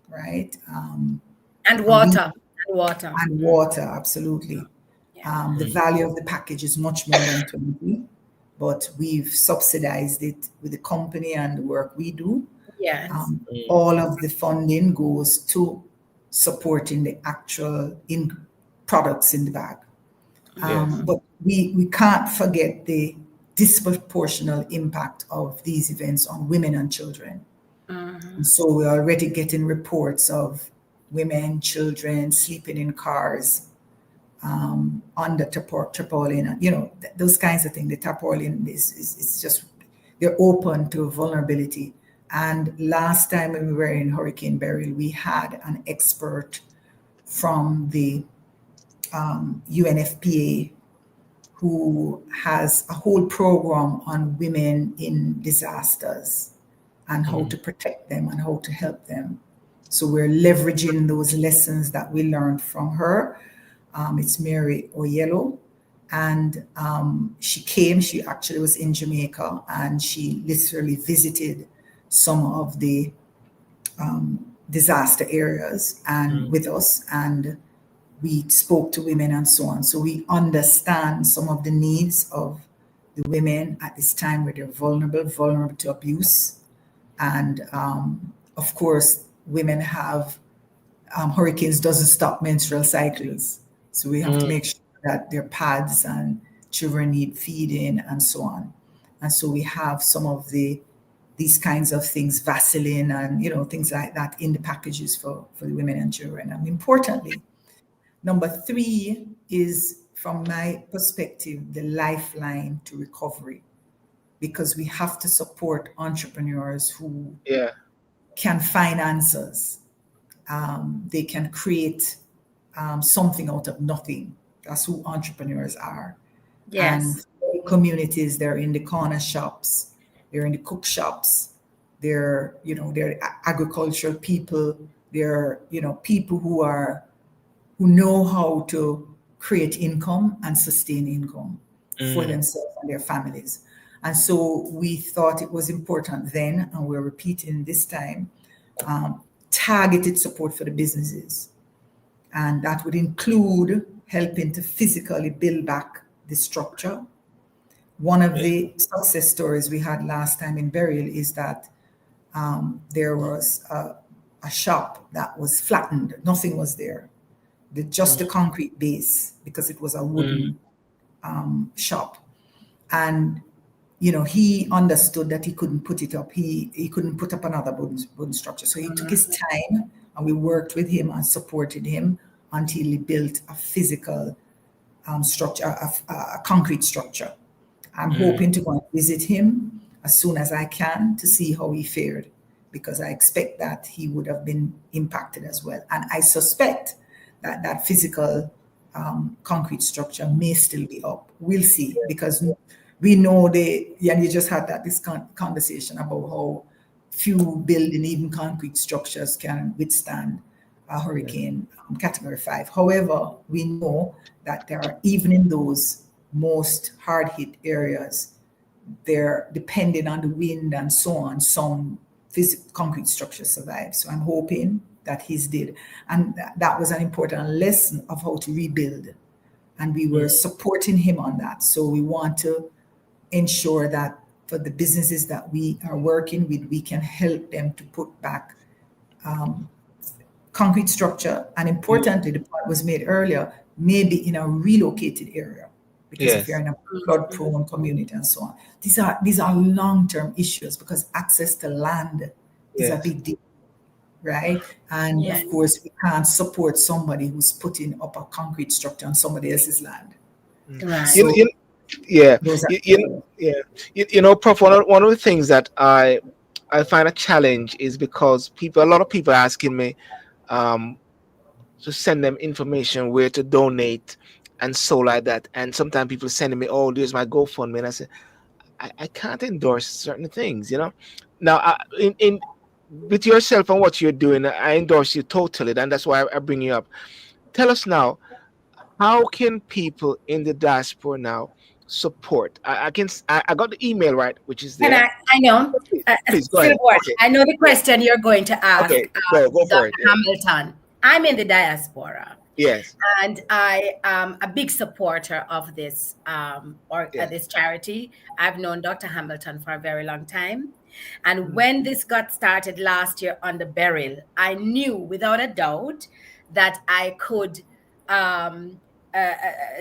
right? And water. And water, absolutely. The value of the package is much more than 20, but we've subsidized it with the company and the work we do. Yes. All of the funding goes to supporting the actual products in the bag. Yes. But we can't forget the disproportionate impact of these events on women and children. And so we're already getting reports of women, children sleeping in cars on the tarpaulin, those kinds of things. The tarpaulin is just, they're open to vulnerability. And last time when we were in Hurricane Beryl, we had an expert from the UNFPA who has a whole program on women in disasters and how to protect them and how to help them. So we're leveraging those lessons that we learned from her. It's Mary Oyello, and she actually was in Jamaica, and she literally visited some of the disaster areas and with us, and we spoke to women and so on. So we understand some of the needs of the women at this time where they're vulnerable to abuse. And of course, women have, hurricanes doesn't stop menstrual cycles. So we have to make sure that their pads and children need feeding and so on. And so we have some of these kinds of things, Vaseline and, things like that in the packages for the women and children. And importantly, number 3 is, from my perspective, the lifeline to recovery, because we have to support entrepreneurs who can find answers. They can create something out of nothing. That's who entrepreneurs are. Yes. And communities, they're in the corner shops, they're in the cook shops, they're agricultural people, they're, people who know how to create income and sustain income for themselves and their families. And so we thought it was important then, and we're repeating this time, targeted support for the businesses. And that would include helping to physically build back the structure. One of the success stories we had last time in Beryl is that there was a shop that was flattened. Nothing was there. Just the concrete base, because it was a wooden shop. And, he understood that he couldn't put it up. He couldn't put up another wooden structure. So he took his time, and we worked with him and supported him until he built a physical structure, a concrete structure. I'm hoping to go and visit him as soon as I can to see how he fared, because I expect that he would have been impacted as well. And I suspect that physical concrete structure may still be up. We'll see, because we know you just had this conversation about how few building, even concrete structures, can withstand a hurricane category 5. However, we know that there are, even in those most hard hit areas, they're depending on the wind and so on, some concrete structures survive. So I'm hoping that his did. And that was an important lesson of how to rebuild. And we were supporting him on that. So we want to ensure that for the businesses that we are working with, we can help them to put back concrete structure. And importantly, the point was made earlier, maybe in a relocated area, because if you're in a flood-prone community and so on. These are long-term issues, because access to land is a big deal, right? And of course, we can't support somebody who's putting up a concrete structure on somebody else's land. Right. So, Prof, one of the things that I find a challenge is because a lot of people are asking me to send them information where to donate and so like that. And sometimes people sending me, oh, there's my GoFundMe. And I say, I can't endorse certain things, Now, with yourself and what you're doing, I endorse you totally. And that's why I bring you up. Tell us now, how can people in the diaspora now support? I got the email right, which is there. And I know. Please go ahead. Okay. I know the question you're going to ask. Okay, go for Dr. it. Hamilton. I'm in the diaspora. Yes. And I am a big supporter of this this charity. I've known Dr. Hamilton for a very long time. And when this got started last year on the Beryl, I knew without a doubt that I could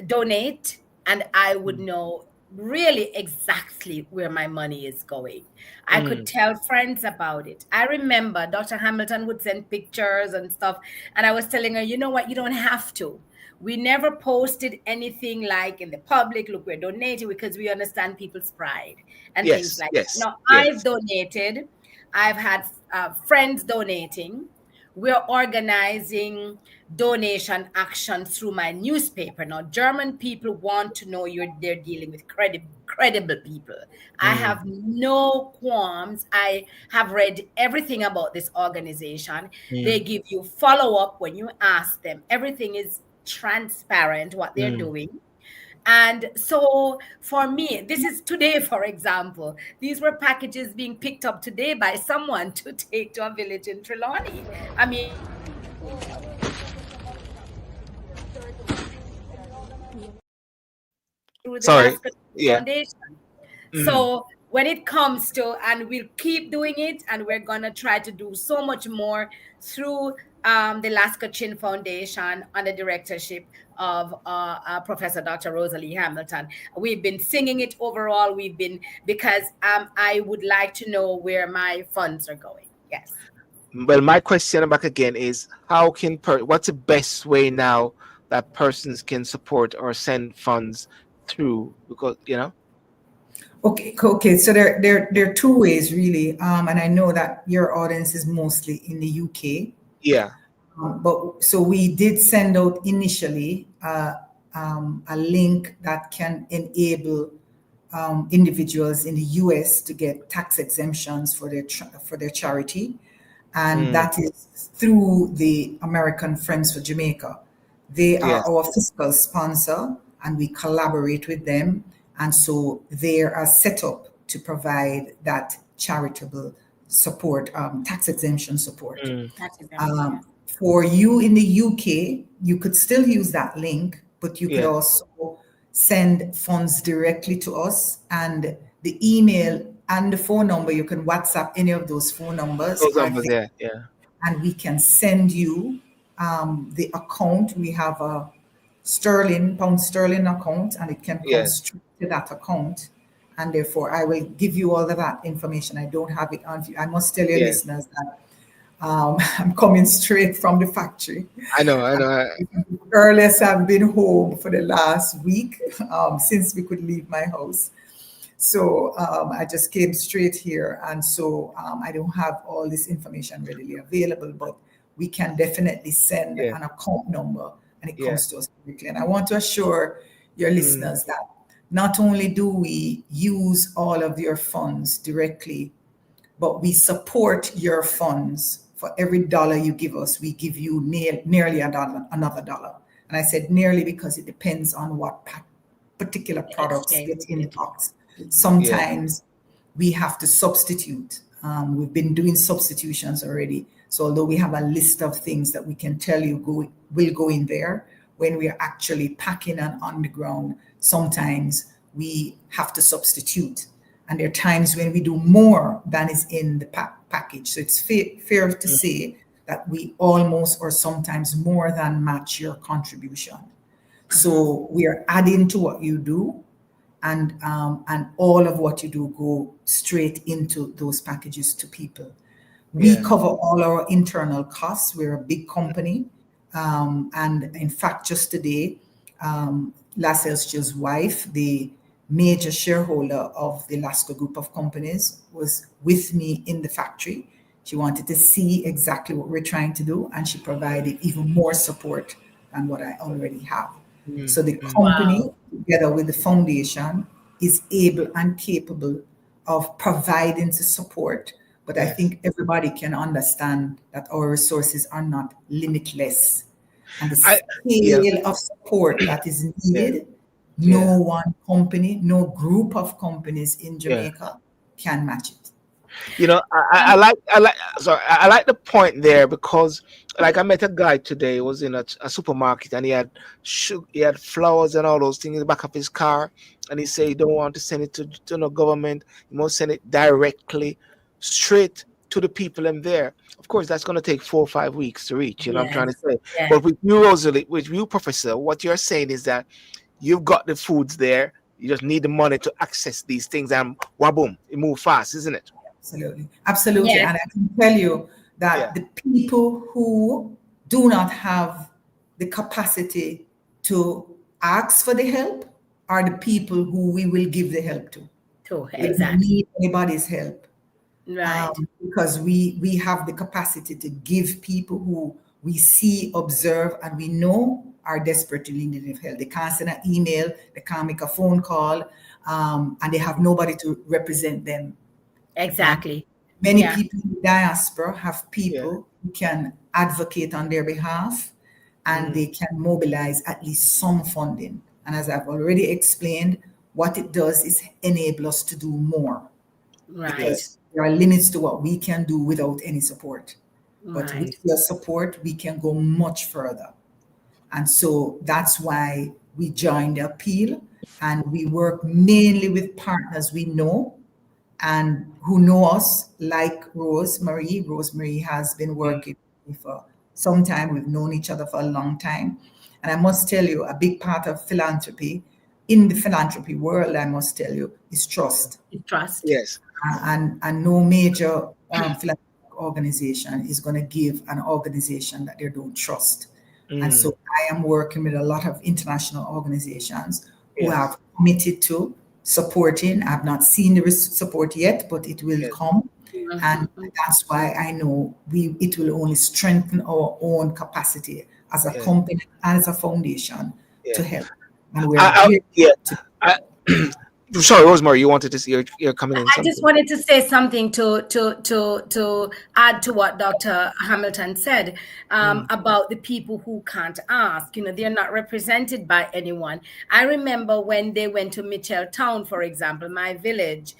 donate, and I would know really exactly where my money is going. I could tell friends about it. I remember Dr. Hamilton would send pictures and stuff, and I was telling her, you know what, you don't have to. We never posted anything like in the public, look, we're donating, because we understand people's pride and things Yes, like that. yes, Now, I've yes. donated, I've had friends donating. We're organizing donation actions through my newspaper. Now, German people want to know they're dealing with credible people. I have no qualms. I have read everything about this organization. They give you follow-up when you ask them. Everything is transparent, what they're doing. And so for me, this is today, for example, these were packages being picked up today by someone to take to a village in Trelawney. I mean, through the Sorry. Alaska Yeah. Foundation. So when it comes to, and we'll keep doing it, and we're going to try to do so much more through the Alaska Chin Foundation under directorship of Professor Dr. Rosalie Hamilton. We've been singing it overall. Because I would like to know where my funds are going. Yes. Well, my question back again is, how can what's the best way now that persons can support or send funds through? Because Okay. So there are two ways really, and I know that your audience is mostly in the UK. Yeah. But so we did send out initially a link that can enable individuals in the US to get tax exemptions for their charity, and that is through the American Friends for Jamaica. They are Yes. our fiscal sponsor, and we collaborate with them, and so they are set up to provide that charitable support, tax exemption support. For you in the UK, you could still use that link, but you could Yeah. also send funds directly to us, and the email and the phone number, you can WhatsApp any of those phone numbers Those are numbers there, there. Yeah. and we can send you the account. We have a pound sterling account, and it can come Yes. straight to that account. And therefore, I will give you all of that information. I don't have it on. I must tell your Yes. listeners that I'm coming straight from the factory. I know. Earliest I've been home for the last week since we could leave my house. So I just came straight here, and so I don't have all this information readily available, but we can definitely send an account number, and it comes to us quickly. And I want to assure your listeners that not only do we use all of your funds directly, but we support your funds. For every dollar you give us, we give you nearly another dollar. And I said nearly because it depends on what particular products get in the box. Sometimes we have to substitute. We've been doing substitutions already. So although we have a list of things that we can tell you will go in there, when we are actually packing and on the ground, sometimes we have to substitute. And there are times when we do more than is in the package. So it's fair to say that we almost or sometimes more than match your contribution. So we are adding to what you do, and all of what you do go straight into those packages to people. We cover all our internal costs. We're a big company. And in fact, just today, Lassel's wife, the major shareholder of the Lasco group of companies, was with me in the factory. She wanted to see exactly what we're trying to do, and she provided even more support than what I already have. So the company, together with the foundation, is able and capable of providing the support. But I think everybody can understand that our resources are not limitless. And the scale of support that is needed, no one company, no group of companies in Jamaica can match it. I like the point there, because like I met a guy today, was in a supermarket, and he had flowers and all those things in the back of his car, and he said he don't want to send it to no government, he must send it directly straight to the people in there. Of course, that's going to take 4 or 5 weeks to reach. You know what I'm trying to say? Yes. But with you, Rosalie, with you, Professor, what you're saying is that you've got the foods there. You just need the money to access these things, and waboom, it moves fast, isn't it? Absolutely. Yes. And I can tell you that Yeah. the people who do not have the capacity to ask for the help are the people who we will give the help to. We don't need anybody's help. Right. Because we have the capacity to give people who we see, observe, and we know are desperately in need of help. They can't send an email, they can't make a phone call, and they have nobody to represent them. Exactly. Many people in the diaspora have people who can advocate on their behalf, and they can mobilize at least some funding. And as I've already explained, what it does is enable us to do more. Right. Because there are limits to what we can do without any support. But Right. with your support, we can go much further. And so that's why we joined the appeal, and we work mainly with partners we know and who know us, like Rosemary. Rosemary has been working with me for some time. We've known each other for a long time. And I must tell you, a big part of philanthropy, in the philanthropy world, I must tell you, is trust. Trust. Yes. And no major philanthropic organization is going to give an organization that they don't trust. And so I am working with a lot of international organizations who have committed to supporting. I've not seen the support yet, but it will come. And that's why I know it will only strengthen our own capacity as a company and as a foundation to help. And we're here to sorry, Rosemary, you wanted to see you're coming in. I just wanted to say something to add to what Dr. Hamilton said about the people who can't ask. You know, they're not represented by anyone. I remember when they went to Mitchell Town, for example, my village,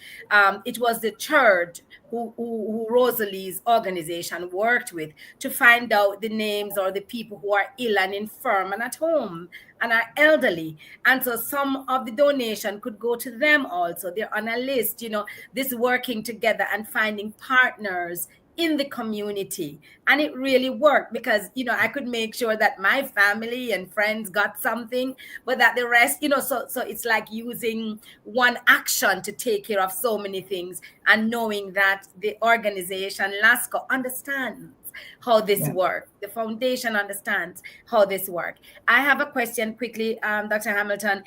it was the church who Rosalie's organization worked with to find out the names or the people who are ill and infirm and at home and are elderly. And so some of the donation could go to them also. They're on a list, you know, this working together and finding partners in the community. And it really worked because, you know, I could make sure that my family and friends got something, but that the rest, you know, so it's like using one action to take care of so many things and knowing that the organization LASCO understands how this works. The foundation understands how this works. I have a question quickly, Dr. Hamilton.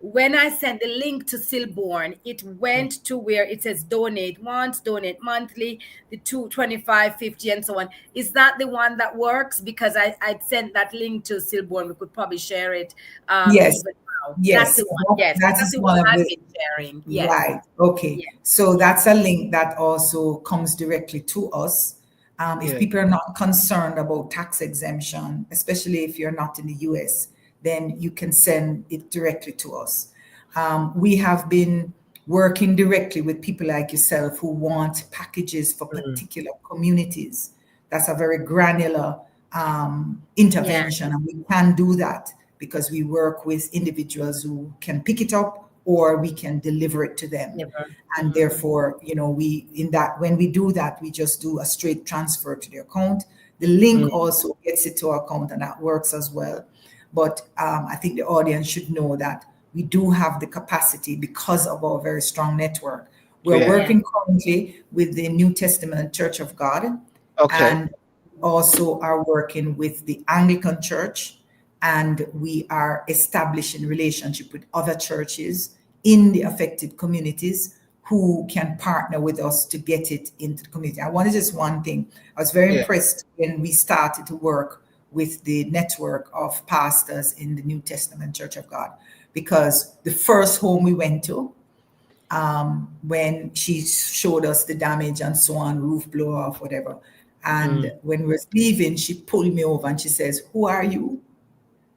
When I sent the link to Silborn, it went to where it says donate once, donate monthly, the 225, 50, and so on. Is that the one that works? Because I sent that link to Silborn. We could probably share it. Yes. Even now. Yes. That's the one. Yes. That's the one I've been sharing. Yes. Right. Okay. Yes. So that's a link that also comes directly to us. If people are not concerned about tax exemption, especially if you're not in the US, then you can send it directly to us. We have been working directly with people like yourself who want packages for particular communities. That's a very granular intervention, and we can do that because we work with individuals who can pick it up or we can deliver it to them. And therefore, you know, when we do that, we just do a straight transfer to the account. The link also gets it to our account, and that works as well. But I think the audience should know that we do have the capacity because of our very strong network. We're working currently with the New Testament Church of God, and also are working with the Anglican Church, and we are establishing relationship with other churches in the affected communities who can partner with us to get it into the community. I wanted just one thing. I was very impressed when we started to work with the network of pastors in the New Testament Church of God, because the first home we went to, when she showed us the damage and so on, roof blow off, whatever. And when we were leaving, she pulled me over and she says, "Who are you?"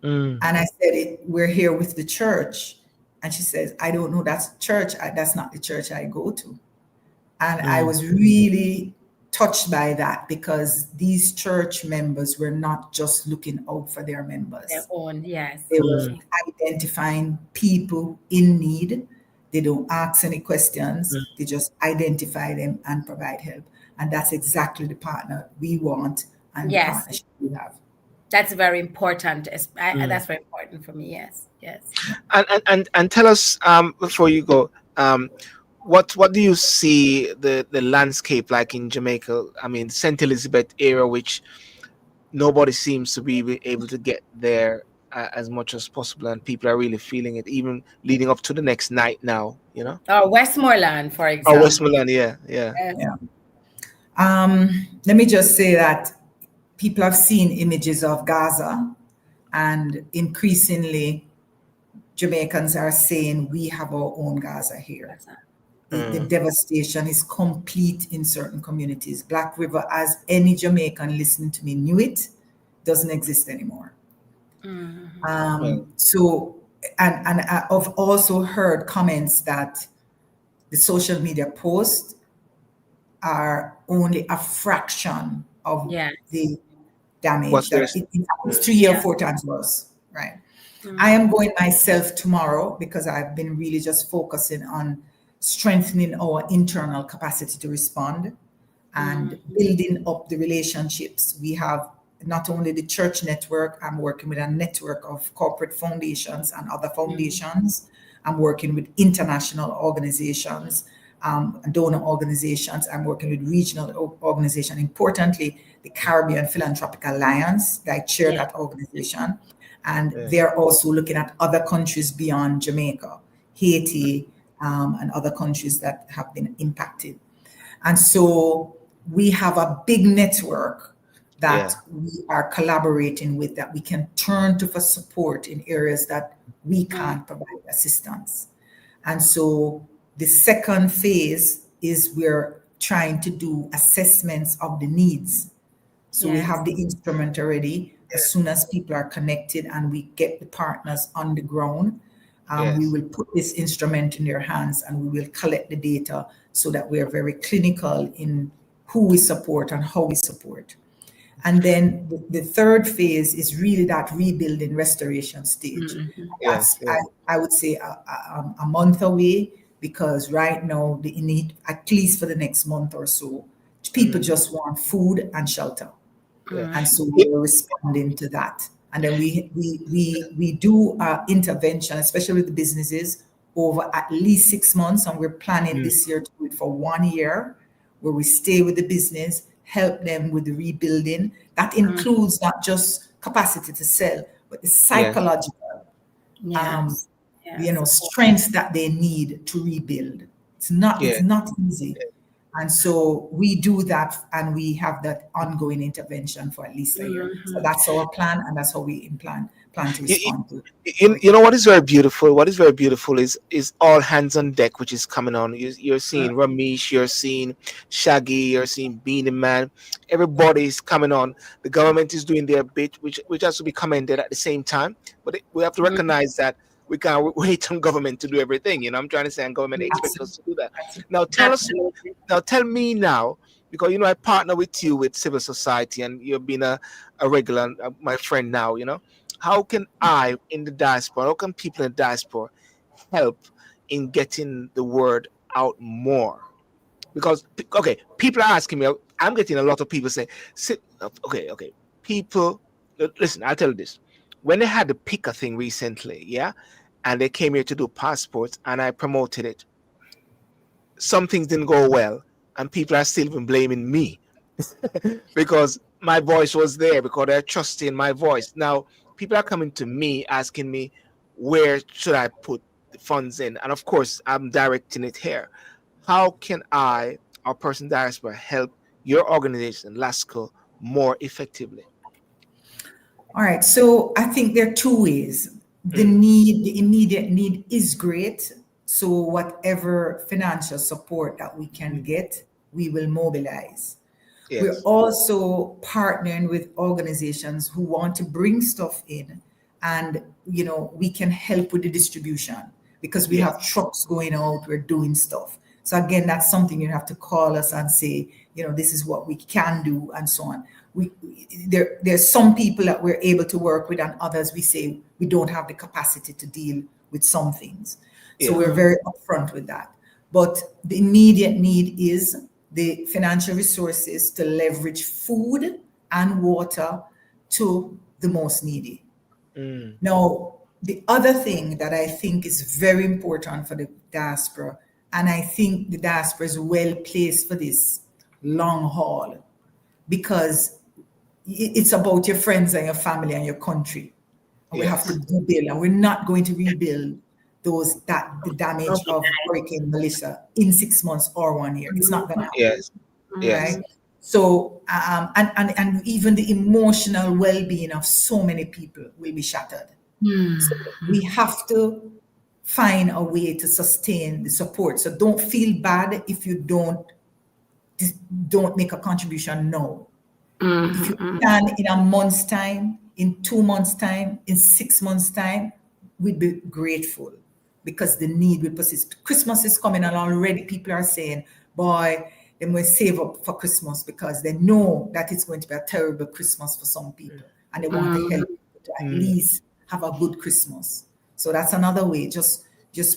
And I said, "We're here with the church." And she says, "I don't know, that's church. That's not the church I go to." And I was really touched by that, because these church members were not just looking out for their members. Their own, yes. They were identifying people in need They don't ask any questions. They just identify them and provide help. And that's exactly the partner we want and the Yes. partnership we have. That's very important. That's very important for me. Yes, yes. And tell us before you go, what do you see the landscape like in Jamaica? I mean, St. Elizabeth area, which nobody seems to be able to get there as much as possible, and people are really feeling it, even leading up to the next night now. You know. Westmoreland, for Oh, example. Westmoreland, yeah. Yeah. Let me just say that people have seen images of Gaza, and increasingly Jamaicans are saying we have our own Gaza here. The devastation is complete in certain communities. Black River, as any Jamaican listening to me knew it, doesn't exist anymore. So, and I've also heard comments that the social media posts are only a fraction of the damage. That it's 3 or 4 times worse, right? I am going myself tomorrow because I've been really just focusing on strengthening our internal capacity to respond and building up the relationships. We have not only the church network, I'm working with a network of corporate foundations and other foundations. I'm working with international organizations, donor organizations. I'm working with regional organizations. Importantly, the Caribbean Philanthropic Alliance, I chair that organization. And they're also looking at other countries beyond Jamaica, Haiti, and other countries that have been impacted. And so we have a big network that we are collaborating with, that we can turn to for support in areas that we can't provide assistance. And so the second phase is we're trying to do assessments of the needs. So we have the instrument already. As soon as people are connected and we get the partners on the ground, we will put this instrument in their hands and we will collect the data so that we are very clinical in who we support and how we support. And then the third phase is really that rebuilding restoration stage. That's, I would say, a month away, because right now, the need, at least for the next month or so, people just want food and shelter. And so we're responding to that. And then we do intervention, especially with the businesses, over at least 6 months. And we're planning this year to do it for 1 year, where we stay with the business, help them with the rebuilding. That includes not just capacity to sell, but the psychological, strength that they need to rebuild. It's not easy. And so we do that, and we have that ongoing intervention for at least a year. So that's our plan, and that's how we plan to respond to it. You know what is very beautiful? What is very beautiful is all hands on deck, which is coming on. You're seeing Ramesh, you're seeing Shaggy, you're seeing Beanie Man. Everybody is coming on. The government is doing their bit, which has to be commended at the same time. But we have to recognize that we can't wait on government to do everything. You know, I'm trying to say, and government expects us to do that. Now, tell me now, because I partner with you with civil society, and you've been a regular, my friend now. How can I in the diaspora, how can people in the diaspora help in getting the word out more? Because people are asking me. I'm getting a lot of people saying, okay, people, listen. I'll tell you this. When they had the picker thing recently, and they came here to do passports, and I promoted it, some things didn't go well, and people are still even blaming me because my voice was there, because they're trusting my voice. Now, people are coming to me asking me, where should I put the funds in? And of course, I'm directing it here. How can I, our person diaspora, help your organization, LASCO, more effectively? All right. So I think there are two ways. The immediate need is great. So whatever financial support that we can get, we will mobilize. Yes. We're also partnering with organizations who want to bring stuff in, and we can help with the distribution, because we have trucks going out, we're doing stuff. So again, that's something you have to call us and say, this is what we can do, and so on. There's some people that we're able to work with, and others we say we don't have the capacity to deal with some things. So Yeah. we're very upfront with that. But the immediate need is the financial resources to leverage food and water to the most needy. Now, the other thing that I think is very important for the diaspora, and I think the diaspora is well placed for this long haul, because it's about your friends and your family and your country. And we have to rebuild, and we're not going to rebuild the damage of Hurricane Melissa in 6 months or 1 year. It's not going to happen. Yes. Right? So, and even the emotional well-being of so many people will be shattered. So we have to find a way to sustain the support. So don't feel bad if you don't make a contribution now. If you can, in a month's time, in 2 months' time, in 6 months' time, we'd be grateful, because the need will persist. Christmas is coming, and already people are saying, boy, they must save up for Christmas, because they know that it's going to be a terrible Christmas for some people, and they want to help people to at least have a good Christmas. So that's another way. Just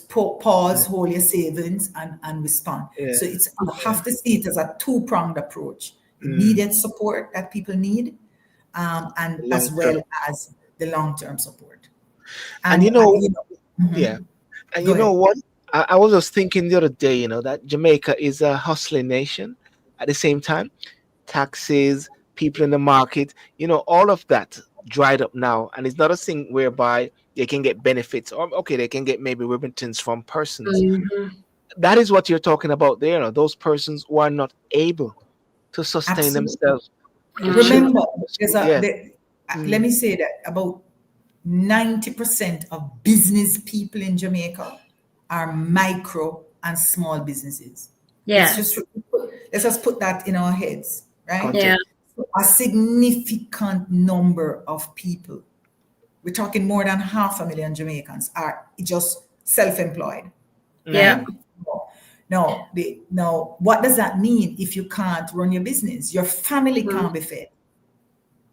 pause, hold your savings, and respond. So you have to see it as a two-pronged approach: immediate support that people need, and as well as the long-term support. And you know, yeah. And you know what? I was just thinking the other day, that Jamaica is a hustling nation. At the same time, taxes, people in the market, all of that dried up now. And it's not a thing whereby they can get benefits, or okay, they can get maybe remittance from persons. That is what you're talking about there. Those persons who are not able to sustain themselves. Remember, let me say that about 90% of business people in Jamaica are micro and small businesses. Yeah. Let's just put that in our heads, right? Yeah. So a significant number of people, we're talking more than 500,000 Jamaicans, are just self-employed. Yeah. Now, what does that mean if you can't run your business? Your family can't be fed,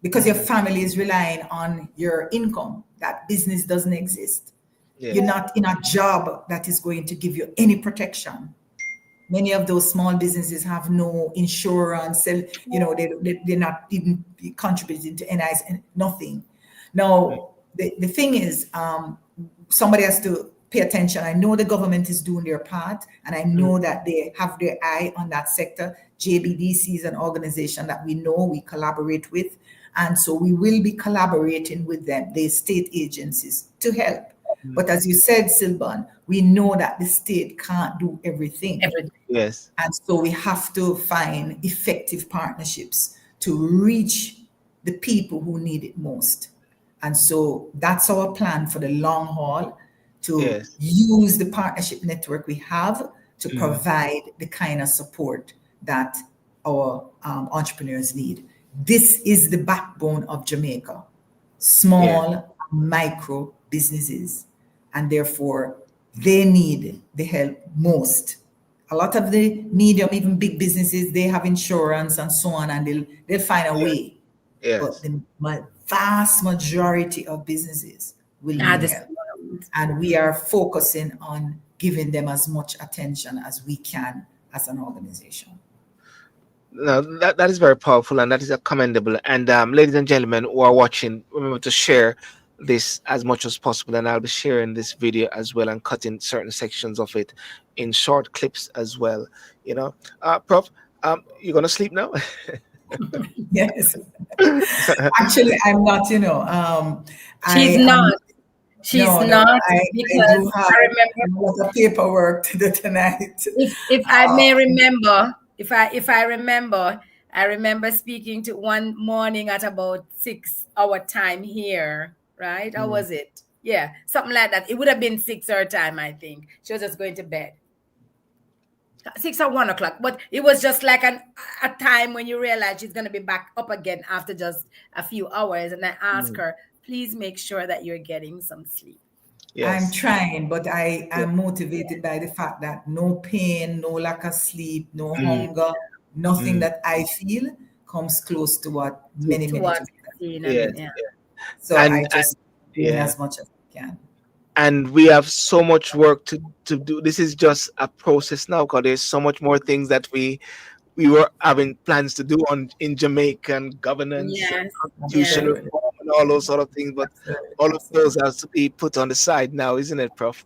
because your family is relying on your income. That business doesn't exist. Yeah. You're not in a job that is going to give you any protection. Many of those small businesses have no insurance. They're not even contributing to NIS, nothing. Now, the thing is, somebody has to pay attention. I know the government is doing their part, and I know that they have their eye on that sector. JBDC is an organization that we know, we collaborate with. And so we will be collaborating with them, the state agencies, to help. But as you said, Silban, we know that the state can't do everything. Yes. And so we have to find effective partnerships to reach the people who need it most. And so that's our plan for the long haul, to use the partnership network we have to provide the kind of support that our entrepreneurs need. This is the backbone of Jamaica, small micro businesses, and therefore they need the help most. A lot of the medium, even big businesses, they have insurance and so on, and they'll find a way. But the vast majority of businesses will need help. And we are focusing on giving them as much attention as we can as an organization. No, that is very powerful, and that is commendable. And ladies and gentlemen who are watching, remember to share this as much as possible. And I'll be sharing this video as well and cutting certain sections of it in short clips as well. Prof, you're gonna sleep now? Yes. Actually, I'm not. She's not. She's not, because I do have a lot of paperwork to do tonight. If I may remember. If I remember, I remember speaking to one morning at about 6 our time here, right? Or was it? Yeah, something like that. It would have been 6 our time, I think. She was just going to bed. 6 or 1 o'clock. But it was just like a time when you realize she's going to be back up again after just a few hours. And I asked her, please make sure that you're getting some sleep. Yes. I'm trying, but I am motivated by the fact that no pain, no lack of sleep, no hunger, nothing that I feel comes close to what many So I just do as much as I can. and we have so much work to do. This is just a process now, because there's so much more things that we were having plans to do on in Jamaican governance, Yes, constitution yes. Absolutely. reform, and all those sort of things. But Absolutely. all of those Absolutely. has to be put on the side now, isn't it, Prof?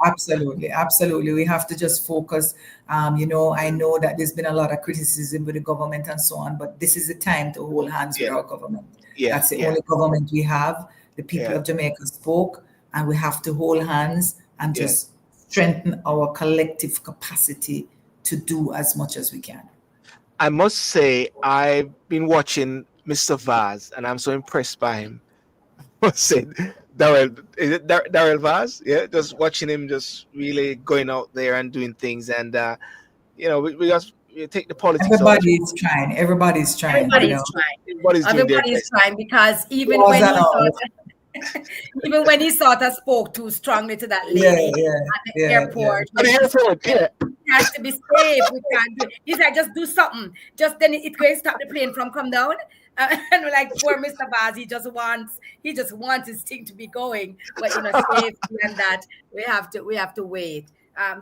Absolutely, absolutely. We have to just focus. I know that there's been a lot of criticism with the government and so on, but this is the time to hold hands with Yeah, our government. yeah, That's the yeah, only government we have. The people yeah, of Jamaica spoke, and we have to hold hands and yeah. just strengthen our collective capacity to do as much as we can. I must say, I've been watching Mr. Vaz, and I'm so impressed by him. I must say, Darrell, is it Darrell Vaz? Yeah, just watching him just really going out there and doing things, and we just we take the politics out. Everybody is trying. Everybody's trying, Everybody is trying. Everybody's doing their Everybody is best. trying because even Flaws when and he all. even when he sort of spoke too strongly to that Yeah, lady yeah, at the yeah, airport, At the airport, yeah. he has to be safe. We can't do it. He said, just do something. Just then it going to stop the plane from come down. And we're like, poor Mr. Baz, he just wants his thing to be going. But safety and that we have to wait.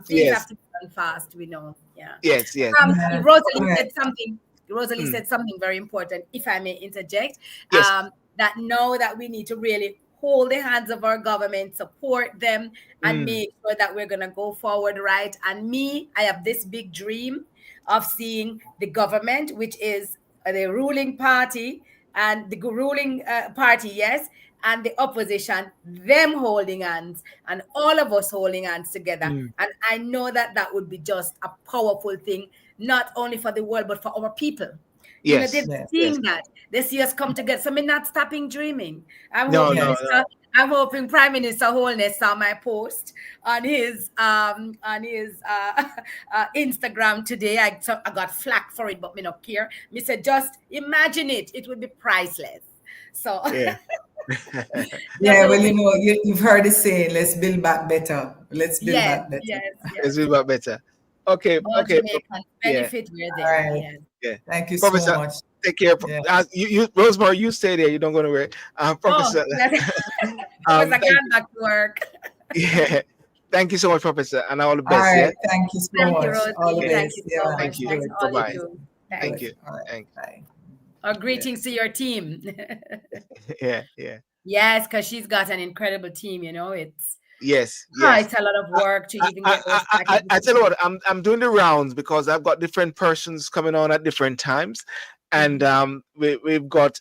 Things Yes, have to be done fast, we know. Yeah. yes, yes. yeah. Rosalie Correct. said something. Rosalie Mm, said something very important, if I may interject. yes. That now that we need to really hold the hands of our government, support them, and Mm, make sure that we're gonna go forward, right? And I have this big dream of seeing the government, which is the ruling party, and the ruling party, yes, and the opposition, them holding hands, and all of us holding hands together. mm, And I know that that would be just a powerful thing, not only for the world, but for our people. yes, They're Yes. yes. seeing that. They see us come together. So I'm not stopping dreaming. No, no, Yes. no. I'm hoping Prime Minister Holness saw my post on his Instagram today. I got flack for it, but me not care. Me said, just imagine it. It would be priceless. So Yeah. Yeah, well, definitely. you've heard it saying, let's build back better. Let's build Yes, back better. yes, Let's yes. do that better. Okay, All okay. Jamaicans Yeah, benefit we're All there. right. Yes. yeah. Thank you so Professor, much. take care. Yeah. Rosemary, you stay there. You don't go nowhere. Oh, Professor, Professor thank gone back to work. yeah. Thank you so much, Professor, and all the All best. Yeah. right. Thank you so Thank you, much. All the Rosie. Yeah. Thank best. you so Yeah, much. Thank you. Thanks good, for Bye all you bye. do. Thank Thanks. good. you. All right. Thanks. Bye. Our Yeah. greetings to your team. Yeah. Yeah. Yes, because she's got an incredible team. Yes. Yes. It's a lot of work to even I, get those I packages. tell you what, I'm doing the rounds because I've got different persons coming on at different times, and we've got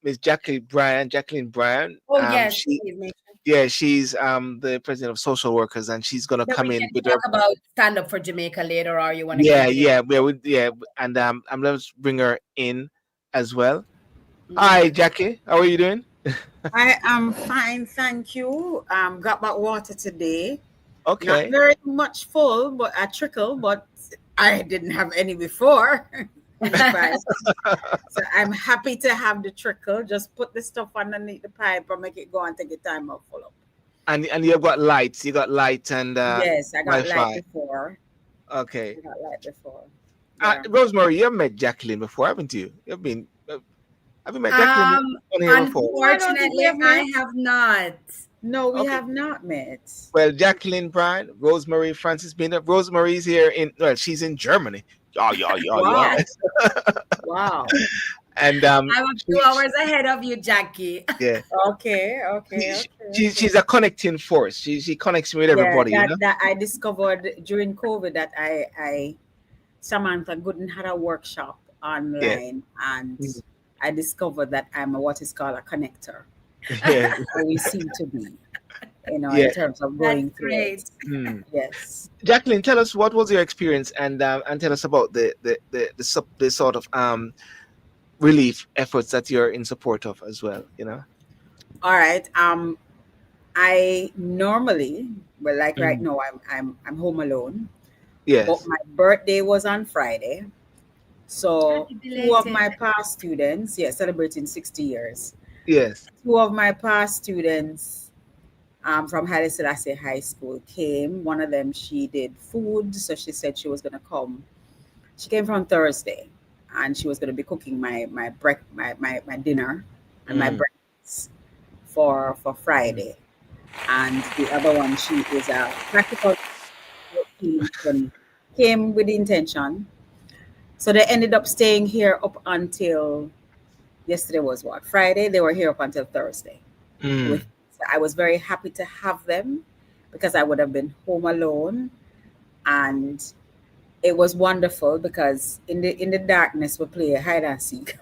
Miss Jacqueline Bryan. Oh yes, She please make sure. Yeah, she's the president of social workers, and she's gonna Then we come in can with her. talk about stand up for Jamaica later, or you want to get Yeah, into the yeah, yeah, and I'm gonna bring her in as well. Hi, Mhm. Jackie, how are you doing? I am fine, thank you. Got back water today. Not Okay, very much full, but a trickle, but I didn't have any before in the pipe. So I'm happy to have the trickle. Just put the stuff underneath the pipe and make it go and take the time out full up. and you've got lights. You got light and Yes, I got light Wi-Fi. before. Okay, I got light before. Yeah. Rosemary, you've met Jacqueline before, haven't you? Have you met Jacqueline Um, on here before? I don't think we unfortunately, have I met. have not. No, we Okay. have not met. Well, Jacqueline Bryan, Rosemary Francis Binder. Rosemary's here she's in Germany. Yeah, yeah, yeah, Wow. yeah. Wow. And I'm a few hours ahead of you, Jackie. yeah, Okay, okay, she's a connecting force. She connects me with Yeah, everybody, you know. that I discovered during COVID that I Samantha Gooden had a workshop Yeah, online, and I discovered that I'm what is called a connector. yeah, So we seem to be, yeah. in terms of That's going through great. it. Hmm. Yes. Jacqueline, tell us what was your experience, and tell us about the sort of relief efforts that you're in support of as well. You know. All right. I normally, well, like right Mm. now, I'm home alone, but Yes. my birthday was on Friday. So Happy two of my belated. past students, yeah, celebrating 60 years. Yes. Two of my past students from Haile Selassie High School came. One of them, she did food, so she said she was going to come. She came from Thursday, and she was going to be cooking my dinner and my Mm. breakfast for Friday. and the other one, she is a practical and came with the intention. So they ended up staying here up until yesterday was what? Friday. They were here up until Thursday. Mm. So I was very happy to have them because I would have been home alone, and it was wonderful because in the darkness we play hide and seek.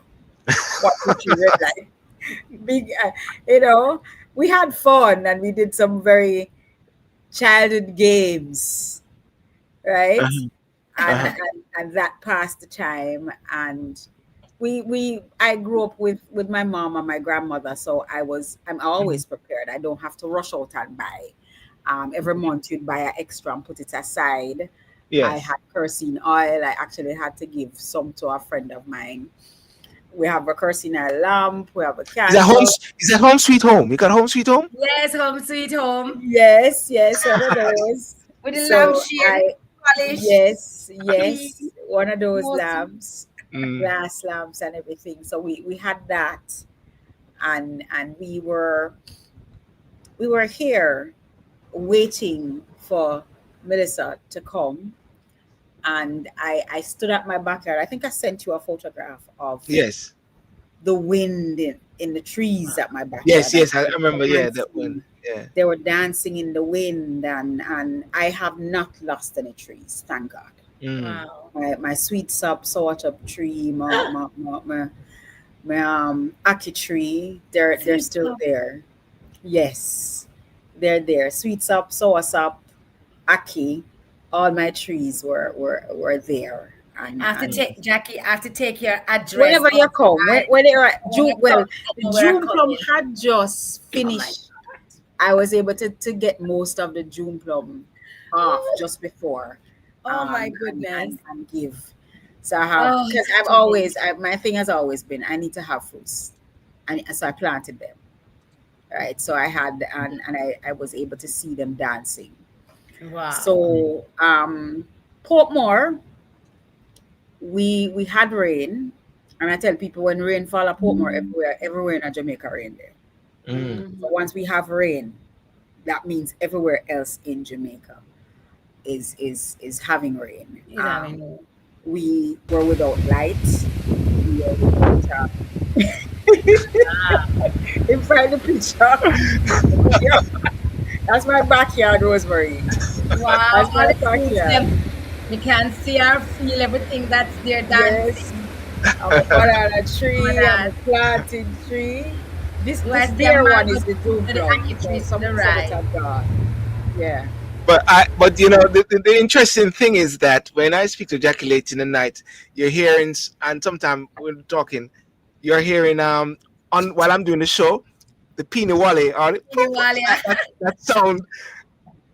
What would you read like? Big, we had fun and we did some very childhood games, right? Uh-huh. And, Uh-huh. and that passed the time. And I grew up with my mom and my grandmother, so I'm always prepared. I don't have to rush out and buy. Every month you'd buy an extra and put it aside. I Yes. had kerosene oil. I actually had to give some to a friend of mine. We have a kerosene oil lamp. We have a Is that home? candle. Is that home sweet home? You got home sweet home? Yes, home sweet home. Yes, one of those. With the So lampshade, polish, yes, clean, one of those most lamps, Mm. glass lamps and everything. So we had that, and we were here waiting for Melissa to come, and I stood at my backyard. I think I sent you a photograph of Yes. the wind in the trees at my Yes. backyard. And Yes. I remember. Yeah, that one. dancing. Yeah. They were dancing in the wind, and I have not lost any trees, thank God. Mm. wow. My sweet sap sourtop tree, my ackee tree, they're Sweet still stuff. there. Yes, they're there. Sweet sap, sour sap, ackee, all my trees were there. I have to And take Jackie. I have to take your address. whenever you come, when they're at When you June, well, come, I the know where I'm June plum coming. had just Oh my finished. I was able to get most of the June plum off just before, Oh my and, goodness. and give. So I have, Oh, because I've such a always, my thing has always been, I need to have fruits, and so I planted them. Right, so I had, and I was able to see them dancing. wow. So Portmore, we had rain, and I tell people when rain fall at Portmore, everywhere in Jamaica rain there. Mm. So once we have rain, that means everywhere else in Jamaica is having rain. We were without lights. We were without. In front of the picture. That's my backyard, Rosemary. Wow. That's my All the fruits, backyard. you can see or feel everything that's there dancing. Yes. I'm a banana tree, I'm a Bananas. planted tree. This Where's the there one mango is the tree June to the plum. ackee So tree to some the said right? it had gone. Yeah. But you know the interesting thing is that when I speak to Jackie late in the night, you're hearing and sometimes when we're talking, you're hearing on while I'm doing the show, the Peeny Wally or that sound.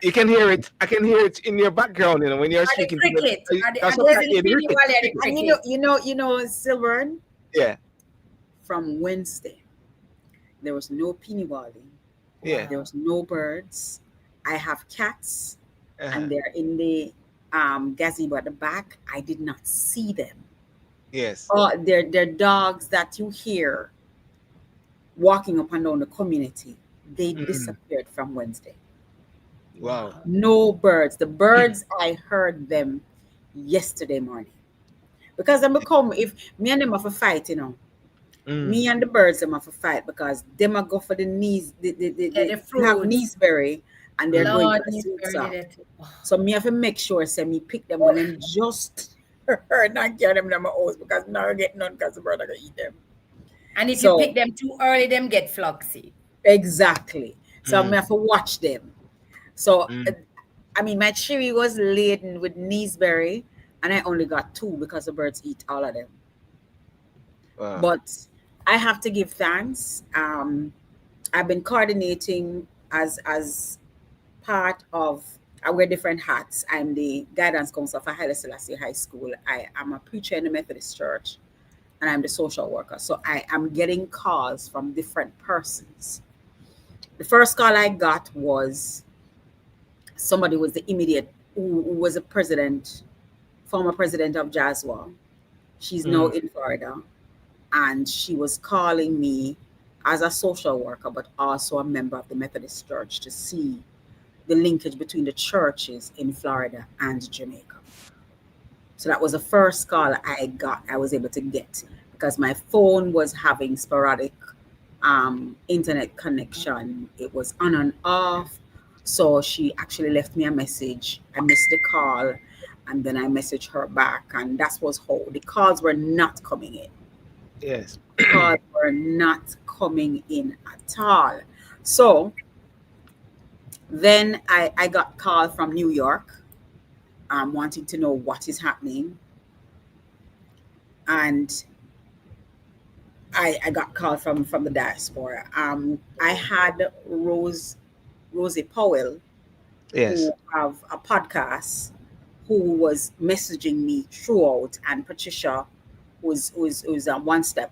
You can hear it. I can hear it in your background. You know when you're Or the speaking to cricket. me. Or the, That's and what is I it hear. The Peeny cricket. Wally or the And cricket? you know, Silvern, Yeah. from Wednesday, there was no penny wally. Yeah. There was no birds. I have cats, Uh-huh. and they're in the gazebo at the back. I did not see them. Yes. Oh, they're dogs that you hear walking up and down the community. They disappeared from Wednesday. Wow. No birds. The birds, I heard them yesterday morning. Because them become, if me and them have a fight, you know. Me and the birds them have a fight because them are go for the knees, the they have fruits. kneesberry and they're going Lord, for the sweet Neesberry sap. did it. So me have to make sure say me pick them when them just not get them in my house because I'm not get none because the bird are gonna eat them. And if So- you pick them too early, them get floxy. Exactly. So me have to watch them. So I mean my cherry was laden with kneesberry and I only got 2 because the birds eat all of them. Wow. But I have to give thanks. I've been coordinating as part of, I wear different hats. I'm the guidance counselor for Haile Selassie High School. I am a preacher in the Methodist Church, and I'm the social worker. So I am getting calls from different persons. The first call I got was somebody was the immediate, who was a president, former president of Jaswa. She's now in Florida. And she was calling me as a social worker, but also a member of the Methodist Church, to see the linkage between the churches in Florida and Jamaica. So that was the first call I was able to get, because my phone was having sporadic internet connection. It was on and off. So she actually left me a message. I missed the call, and then I messaged her back, and that was how the calls were not coming in. Yes. Calls were not coming in at all. So then I got called from New York, wanting to know what is happening. And I got called from the diaspora. I had Rosie Powell, Yes. who have a podcast, who was messaging me throughout, and Patricia, who's a One Step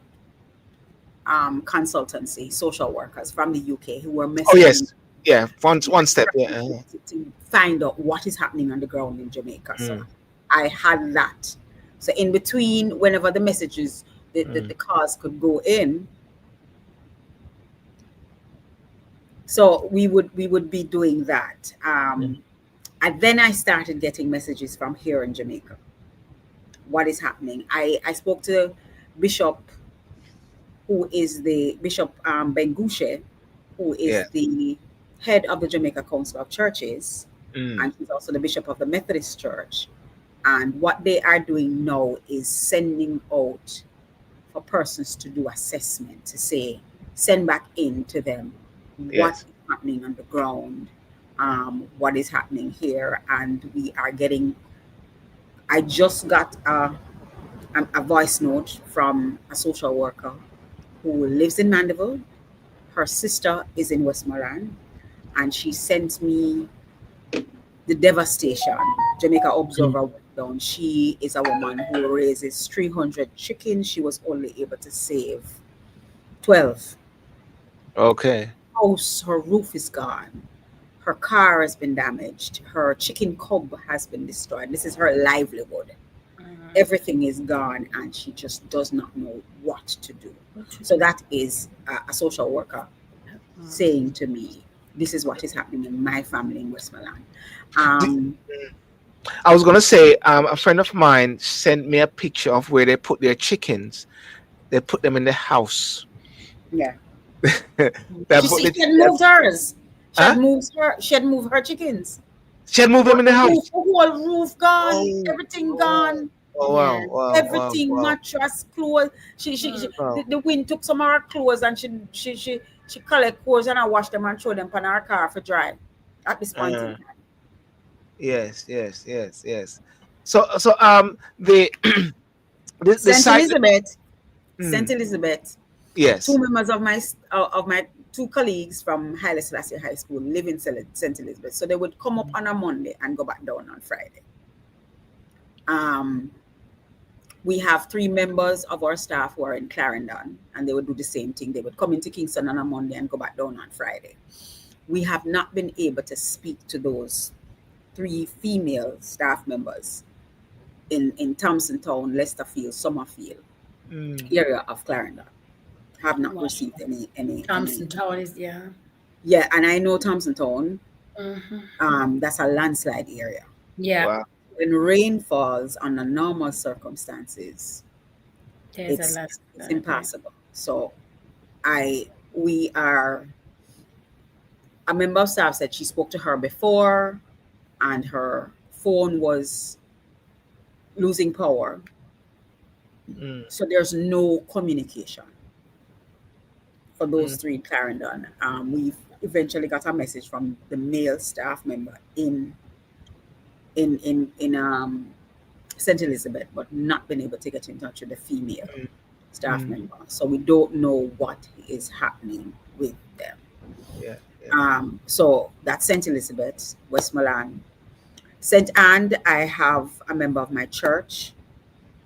consultancy, social workers from the UK, who were messaging. Oh yes, yeah. One step. Yeah. To find out what is happening on the ground in Jamaica. So I had that. So in between, whenever the messages, the calls could go in, so we would be doing that. And then I started getting messages from here in Jamaica. What is happening? I spoke to Bishop, who is the Bishop Bengushe, who is the head of the Jamaica Council of Churches, and he's also the Bishop of the Methodist Church. And what they are doing now is sending out for persons to do assessment, to say, send back in to them what is happening on the ground, what is happening here. And we are getting, I just got a voice note from a social worker who lives in Mandeville. Her sister is in Westmoreland, and she sent me the devastation. Jamaica Observer went down. She is a woman who raises 300 chickens. She was only able to save 12. Okay. House, her roof is gone. Her car has been damaged. Her chicken coop has been destroyed. This is her livelihood. Everything is gone, and she just does not know what to do. So that is a social worker saying to me, this is what is happening in my family in Westmoreland. I was gonna say, a friend of mine sent me a picture of where they put their chickens. They put them in the house. Yeah. She had moved hers. She had moved her chickens. She had moved them in the house. The whole roof gone, everything gone. Oh wow! Everything, mattress, clothes. The wind took some of her clothes, and she collect clothes, and I wash them and throw them on her car for dry. At this point in time. Yes. So the St. Elizabeth. Yes. Two members of my two colleagues from Haile Selassie High School live in St. Elizabeth, so they would come up on a Monday and go back down on Friday. We have 3 members of our staff who are in Clarendon, and they would do the same thing. They would come into Kingston on a Monday and go back down on Friday. We have not been able to speak to those 3 female staff members in Thompson Town, Lesterfield, Summerfield area of Clarendon. Have not received any. Thompson Town is Yeah, and I know Thompson Town. That's a landslide area. Yeah. Wow. When rain falls under normal circumstances, it's impossible. So a member of staff said she spoke to her before, and her phone was losing power. So there's no communication for those 3 in Clarendon. We've eventually got a message from the male staff member in St. Elizabeth, but not been able to get in touch with the female staff member. So we don't know what is happening with them. So that's St. Elizabeth, Westmoreland. St. Anne, I have a member of my church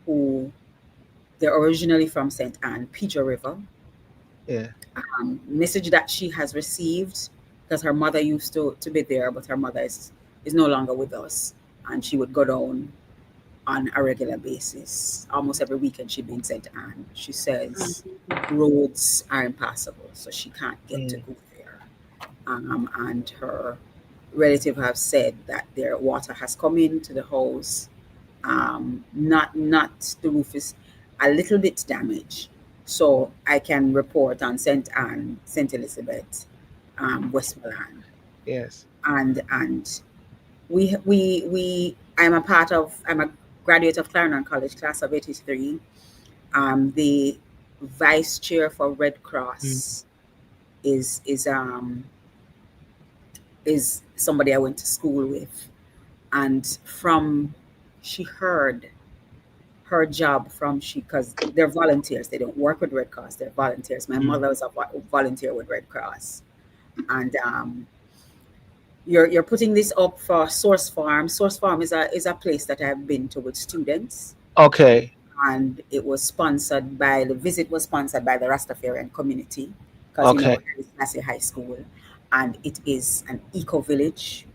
who they're originally from St. Anne, Pigeon River. Message that she has received, because her mother used to be there, but her mother is no longer with us, and she would go down on a regular basis. Almost every weekend she be in St. Anne. She says roads are impassable, so she can't get to go there. And her relative have said that their water has come into the house. Not the roof is a little bit damaged. So I can report on St. Anne, St. Elizabeth, Westmoreland. Yes. And I'm a graduate of Clarendon College, class of 83. The vice chair for Red Cross is somebody I went to school with, and she heard her job because they're volunteers. They don't work with Red Cross. They're volunteers. My mother was a volunteer with Red Cross, and you're putting this up for Source Farm. Source Farm is a place that I've been to with students. Okay. And the visit was sponsored by the Rastafarian community, because it's Massey High School, and it is an eco village.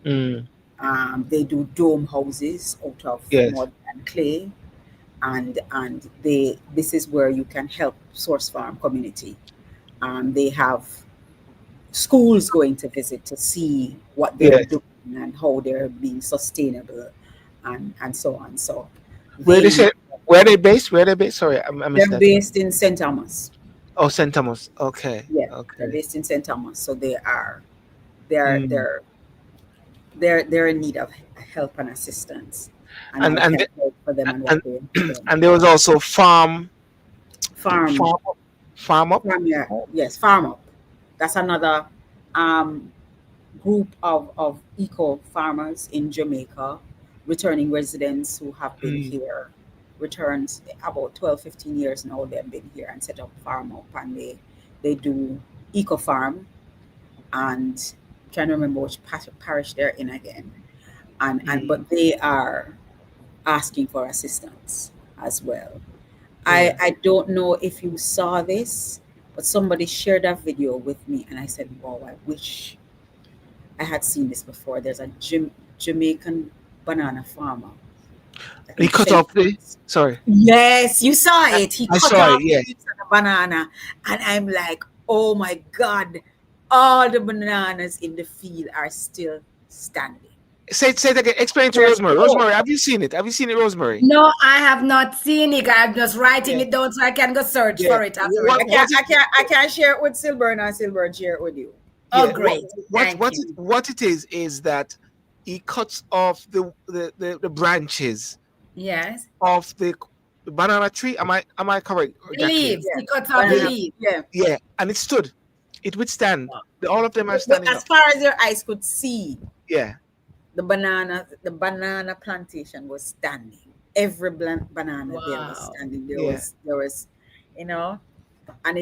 They do dome houses out of mud and clay, and this is where you can help Source Farm community. They have schools going to visit to see what they're doing and how they're being sustainable, and so on. So where are they based? Sorry, I missed that. They're based in St. Thomas. Oh, St. Thomas. Okay. Yeah. Okay. They're based in St. Thomas, so they're in need of help and assistance. And for them and what they and there was also farm up. Farm Up. Yes, Farm Up. That's another group of eco farmers in Jamaica, returning residents who have been here. Returns about 12-15 years now. They've been here and set up Farm Up, and they do eco farm, and I'm trying to remember which parish they're in again, but they are asking for assistance as well. I don't know if you saw this, but somebody shared that video with me, and I said, wow, I wish I had seen this before. There's a Jamaican banana farmer. He cut off sorry. Yes, you saw it. He cut off the banana, and I'm like, oh my God, all the bananas in the field are still standing. Say it again. Explain to Rosemary. Rosemary, have you seen it? Rosemary? No, I have not seen it. I'm just writing it down so I can go search for it. I can't share it with Silburn, and Silburn share it with you. Oh, great. What it is that he cuts off the branches. Yes. Of the banana tree. Am I correct? The leaves. He cuts off the leaves. Yeah. And it stood. It withstand. All of them are standing. As far as your eyes could see. Yeah. The banana plantation was standing. Every banana there was standing. There was, and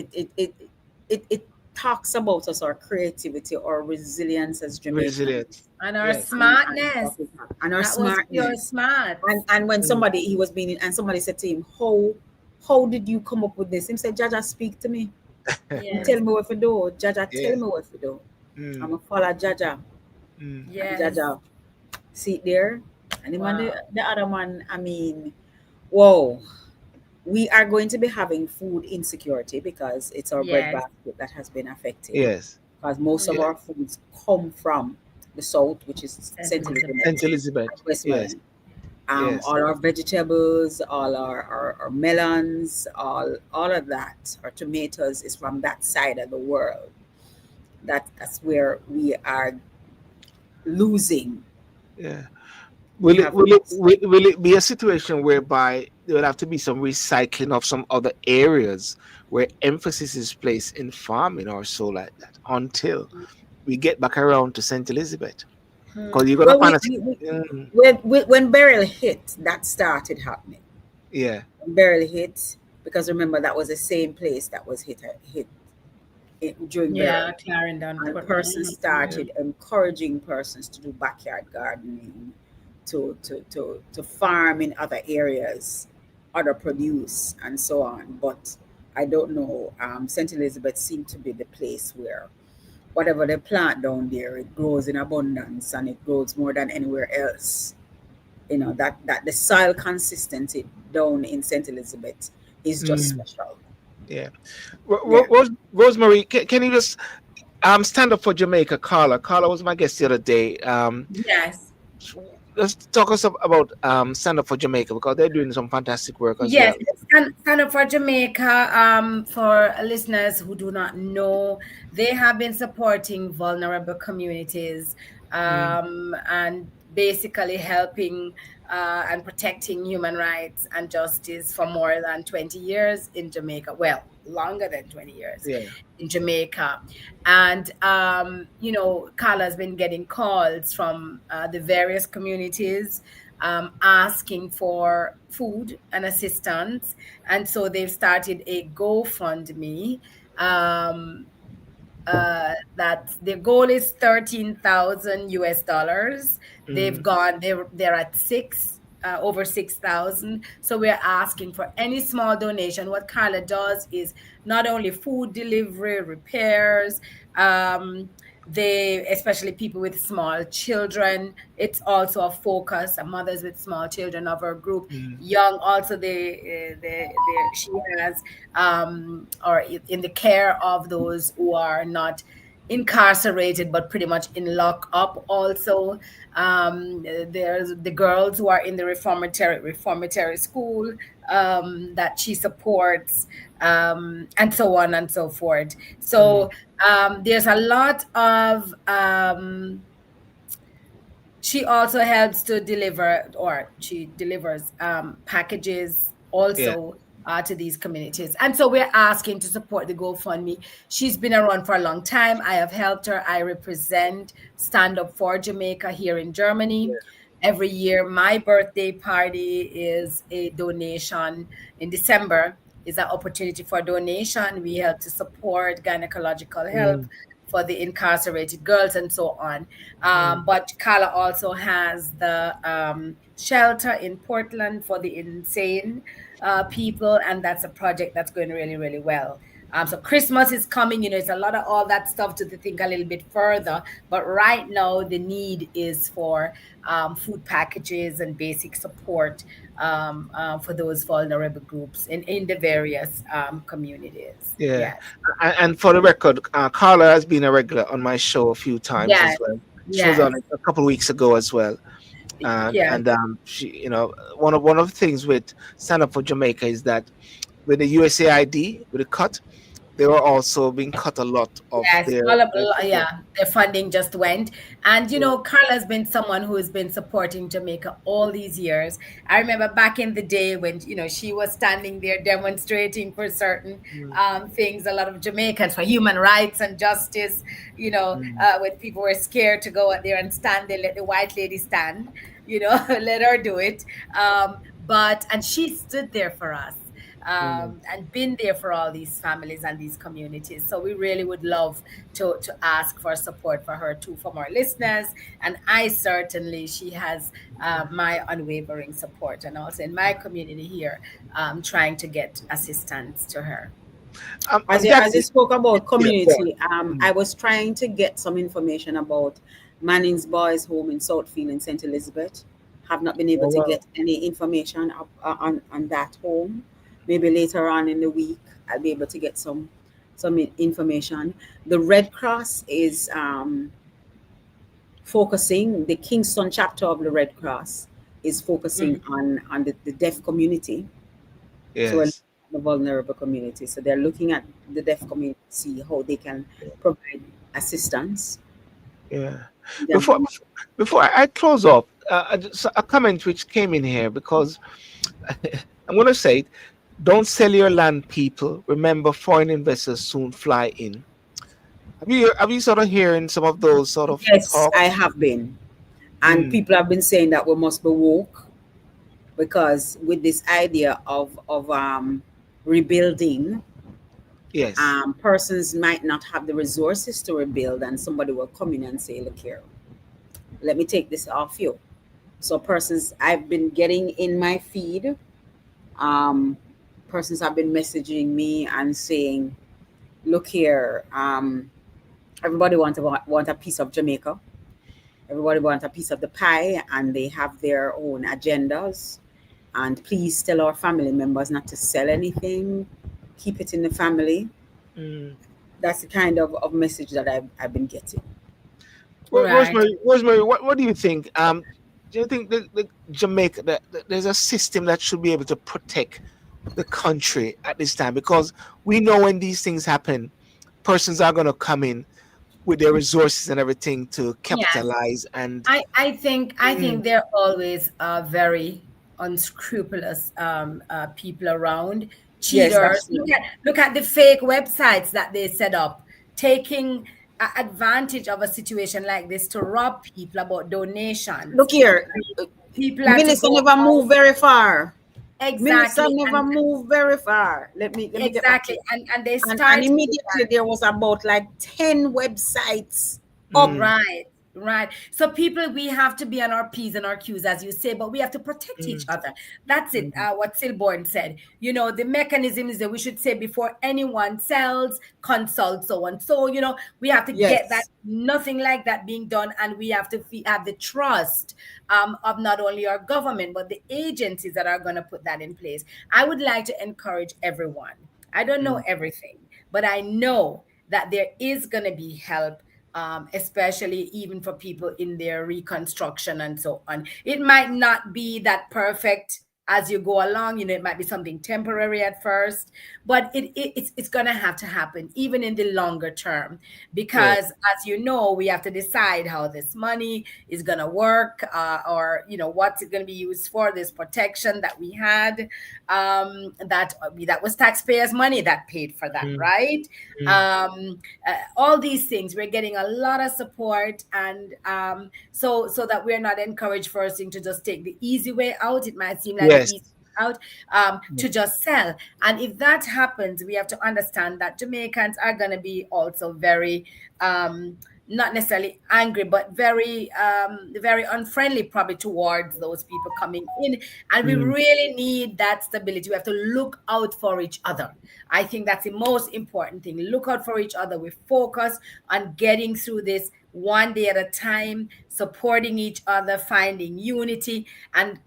it talks about us, our creativity, our resilience as Jamaicans. And our smartness. And our smartness. You're smart. And when somebody said to him, how did you come up with this? He said, Jaja, speak to me. Tell me what to do. Jaja, tell me what to do. I'm going to follow Jaja. Yes. Jaja. See there? And the other man, I mean, whoa. We are going to be having food insecurity because it's our bread basket that has been affected. Yes. Because most of our foods come from the south, which is St. Elizabeth. Westmoreland. All our vegetables, all our melons, all of that, our tomatoes is from that side of the world. That's where we are losing. Yeah. Will it be a situation whereby there will have to be some recycling of some other areas where emphasis is placed in farming or so like that until we get back around to St. Elizabeth? Because you're gonna find when Beryl hit, that started happening. Yeah. When Beryl hit, because remember that was the same place that was hit during Beryl. Clarendon. And persons started encouraging persons to do backyard gardening, to farm in other areas, other produce, and so on. But I don't know. St. Elizabeth seemed to be the place where whatever they plant down there, it grows in abundance, and it grows more than anywhere else. you know, that the soil consistency down in St. Elizabeth is just special. Yeah. Yeah. Rosemary, can you just stand up for Jamaica, Carla? Carla was my guest the other day. Yes. Let's talk us about stand up for Jamaica, because they're doing some fantastic work as Yes, well. Stand Up for Jamaica. For listeners who do not know, they have been supporting vulnerable communities, and basically helping and protecting human rights and justice for more than 20 years in Jamaica. Well, longer than 20 years Yeah. in Jamaica. And, you know, Carla's been getting calls from the various communities asking for food and assistance. And so they've started a GoFundMe. That their goal is 13,000 US dollars. They're at over 6,000. So we're asking for any small donation. What Carla does is not only food delivery, repairs, they, especially people with small children, it's also a focus, mothers with small children of her group. Young also, she has or in the care of those who are not incarcerated but pretty much in lockup also. There's the girls who are in the reformatory school that she supports, and so on and so forth. So there's a lot of she also helps to deliver, or she delivers packages also to these communities. And so we're asking to support the GoFundMe. She's been around for a long time. I have helped her. I represent Stand Up for Jamaica here in Germany. Every year, my birthday party is a donation in December, is an opportunity for donation. We help to support gynecological help for the incarcerated girls and so on. But Carla also has the shelter in Portland for the insane people, and that's a project that's going really, really well. So Christmas is coming, you know, it's a lot of all that stuff to think a little bit further. But right now, the need is for food packages and basic support for those vulnerable groups in the various communities. Yeah. Yes. And for the record, Carla has been a regular on my show a few times Yes. as well. She was Yes. on it a couple of weeks ago as well. Yes. And she, you know, one of the things with Stand Up for Jamaica is that with the USAID, with the cut, they were also being cut a lot of Yes, their support. their funding just went. And you know, Carla's been someone who has been supporting Jamaica all these years. I remember back in the day when, you know, she was standing there demonstrating for certain things, a lot of Jamaicans for human rights and justice, you know, when people were scared to go out there and stand, they let the white lady stand, you know, let her do it. And she stood there for us. And been there for all these families and these communities. So we really would love to ask for support for her too, from our listeners. And I certainly, she has my unwavering support, and also in my community here, trying to get assistance to her. As you spoke about community, I was trying to get some information about Manning's Boys Home in Southfield in St. Elizabeth. Have not been able to get any information on that home. Maybe later on in the week, I'll be able to get some information. The Red Cross is focusing, the Kingston chapter of the Red Cross is focusing on the deaf community. Yes. So the vulnerable community. So they're looking at the deaf community, see how they can provide assistance. Yeah. Before I close off, a comment which came in here, because I'm going to say it. Don't sell your land, people. Remember, foreign investors soon fly in. Have you sort of hearing some of those sort of Yes, talks? I have been. And people have been saying that we must be woke, because with this idea of rebuilding, yes, persons might not have the resources to rebuild, and somebody will come in and say, look here, let me take this off you. So persons, I've been getting in my feed, persons have been messaging me and saying, look here, everybody want a piece of Jamaica. Everybody wants a piece of the pie and they have their own agendas. And please tell our family members not to sell anything, keep it in the family. That's the kind of message that I've been getting. Well, Rosemary, what do you think? Do you think the Jamaica that there's a system that should be able to protect the country at this time? Because we know when these things happen, persons are going to come in with their resources and everything to capitalize. And I think there are always very unscrupulous people around, cheaters. Look at the fake websites that they set up, taking advantage of a situation like this to rob people about donations. Look here, Minister never move very far. Exactly. Minister never move very far. Let me exactly. And they started, and immediately there was about like 10 websites up. Right. So people, we have to be on our P's and our Q's, as you say, but we have to protect each other. That's it. What Silborn said. You know, the mechanism is that we should say before anyone sells, consult so on. So, you know, we have to get that, nothing like that being done. And we have to have the trust of not only our government, but the agencies that are going to put that in place. I would like to encourage everyone. I don't know everything, but I know that there is going to be help. Especially even for people in their reconstruction and so on. It might not be that perfect as you go along. You know, it might be something temporary at first, but it's going to have to happen even in the longer term, because as you know, we have to decide how this money is going to work, or, you know, what's it going to be used for, this protection that we had, that was taxpayers' money that paid for that, right? All these things, we're getting a lot of support, and so that we're not encouraged first thing to just take the easy way out. It might seem like the easy out, to just sell. And if that happens, we have to understand that Jamaicans are going to be also very not necessarily angry, but very very unfriendly probably towards those people coming in. And we really need that stability. We have to look out for each other. I think that's the most important thing. Look out for each other. We focus on getting through this one day at a time, supporting each other, finding unity, and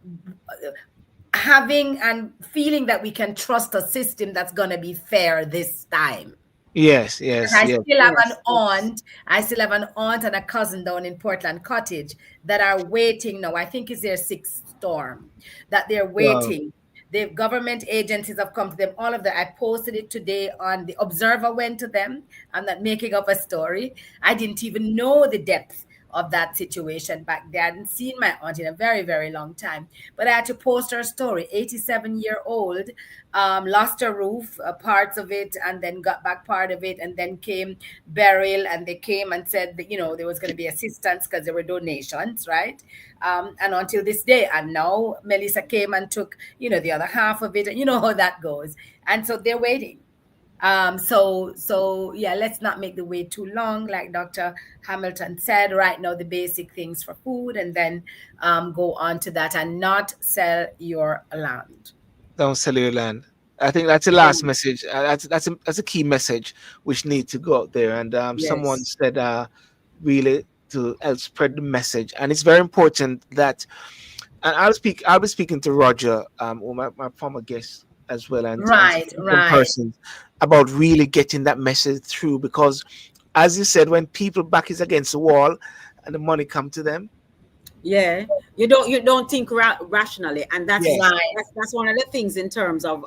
having and feeling that we can trust a system that's going to be fair this time. Yes. I still have an aunt. I still have an aunt and a cousin down in Portland Cottage that are waiting now. I think it's their sixth storm that they're waiting. Wow. The government agencies have come to them, all of that. I posted it today on the Observer, went to them. I'm not making up a story. I didn't even know the depth of that situation back there. I hadn't seen my aunt in a very, very long time. But I had to post her story. 87-year-old, lost her roof, parts of it, and then got back part of it, and then came burial, and they came and said that, you know, there was going to be assistance because there were donations, right? And until this day, and now Melissa came and took, you know, the other half of it, and you know how that goes. And so they're waiting. So yeah, let's not make the wait too long. Like Dr. Hamilton said, right now, the basic things for food, and then go on to that, and not sell your land. Don't sell your land. I think that's the last message. That's a key message which needs to go out there. And someone said really to help spread the message. And it's very important that, and I'll be speaking to Roger, or my former guest as well, and persons about really getting that message through, because as you said, when people back is against the wall and the money come to them, you don't think rationally, and that's one of the things in terms of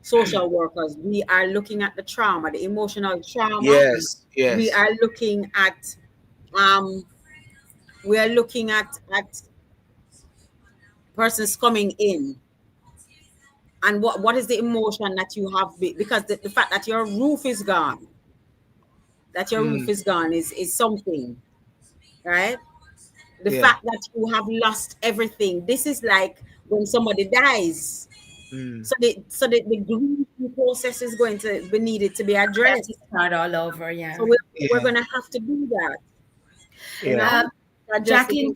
social workers. We are looking at the trauma, the emotional trauma. Yes. We are looking at persons coming in. And what is the emotion that you have? Because the fact that your roof is gone, is something, right? The fact that you have lost everything. This is like when somebody dies. So the grief process is going to be needed to be addressed. Start all over, So we're going to have to do that. Jacqueline,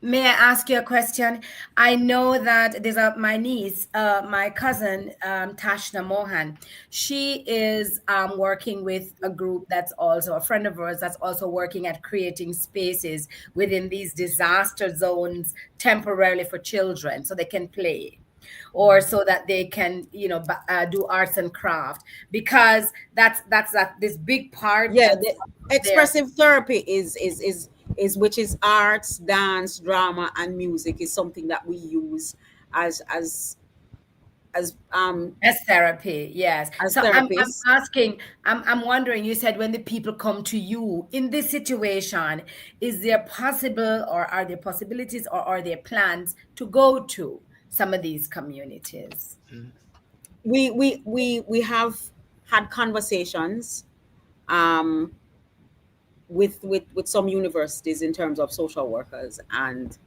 May I ask you a question? I know that there's my niece, my cousin, Tashna Mohan. She is working with a group that's also a friend of ours that's also working at creating spaces within these disaster zones temporarily for children so they can play, or so that they can, do arts and craft, because that's this big part. Yeah, That's the there. expressive therapy is which is arts, dance, drama, and music is something that we use as as as As therapy, yes. as So I'm therapists. asking, I'm wondering, you said when the people come to you in this situation, is there possible, or are there possibilities, or are there plans to go to some of these communities? We have had conversations um, with some universities in terms of social workers, and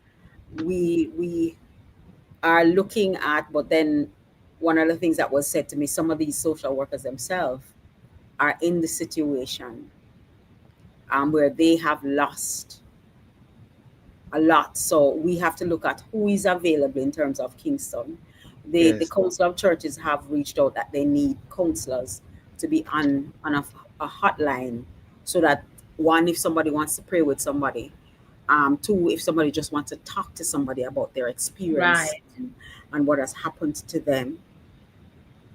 we are looking at. But then one of the things that was said to me, some of these social workers themselves are in the situation where they have lost a lot. So we have to look at who is available in terms of Kingston. The Yes. Council of Churches have reached out that they need counselors to be on a hotline, so that one, if somebody wants to pray with somebody, two, if somebody just wants to talk to somebody about their experience Right. and what has happened to them,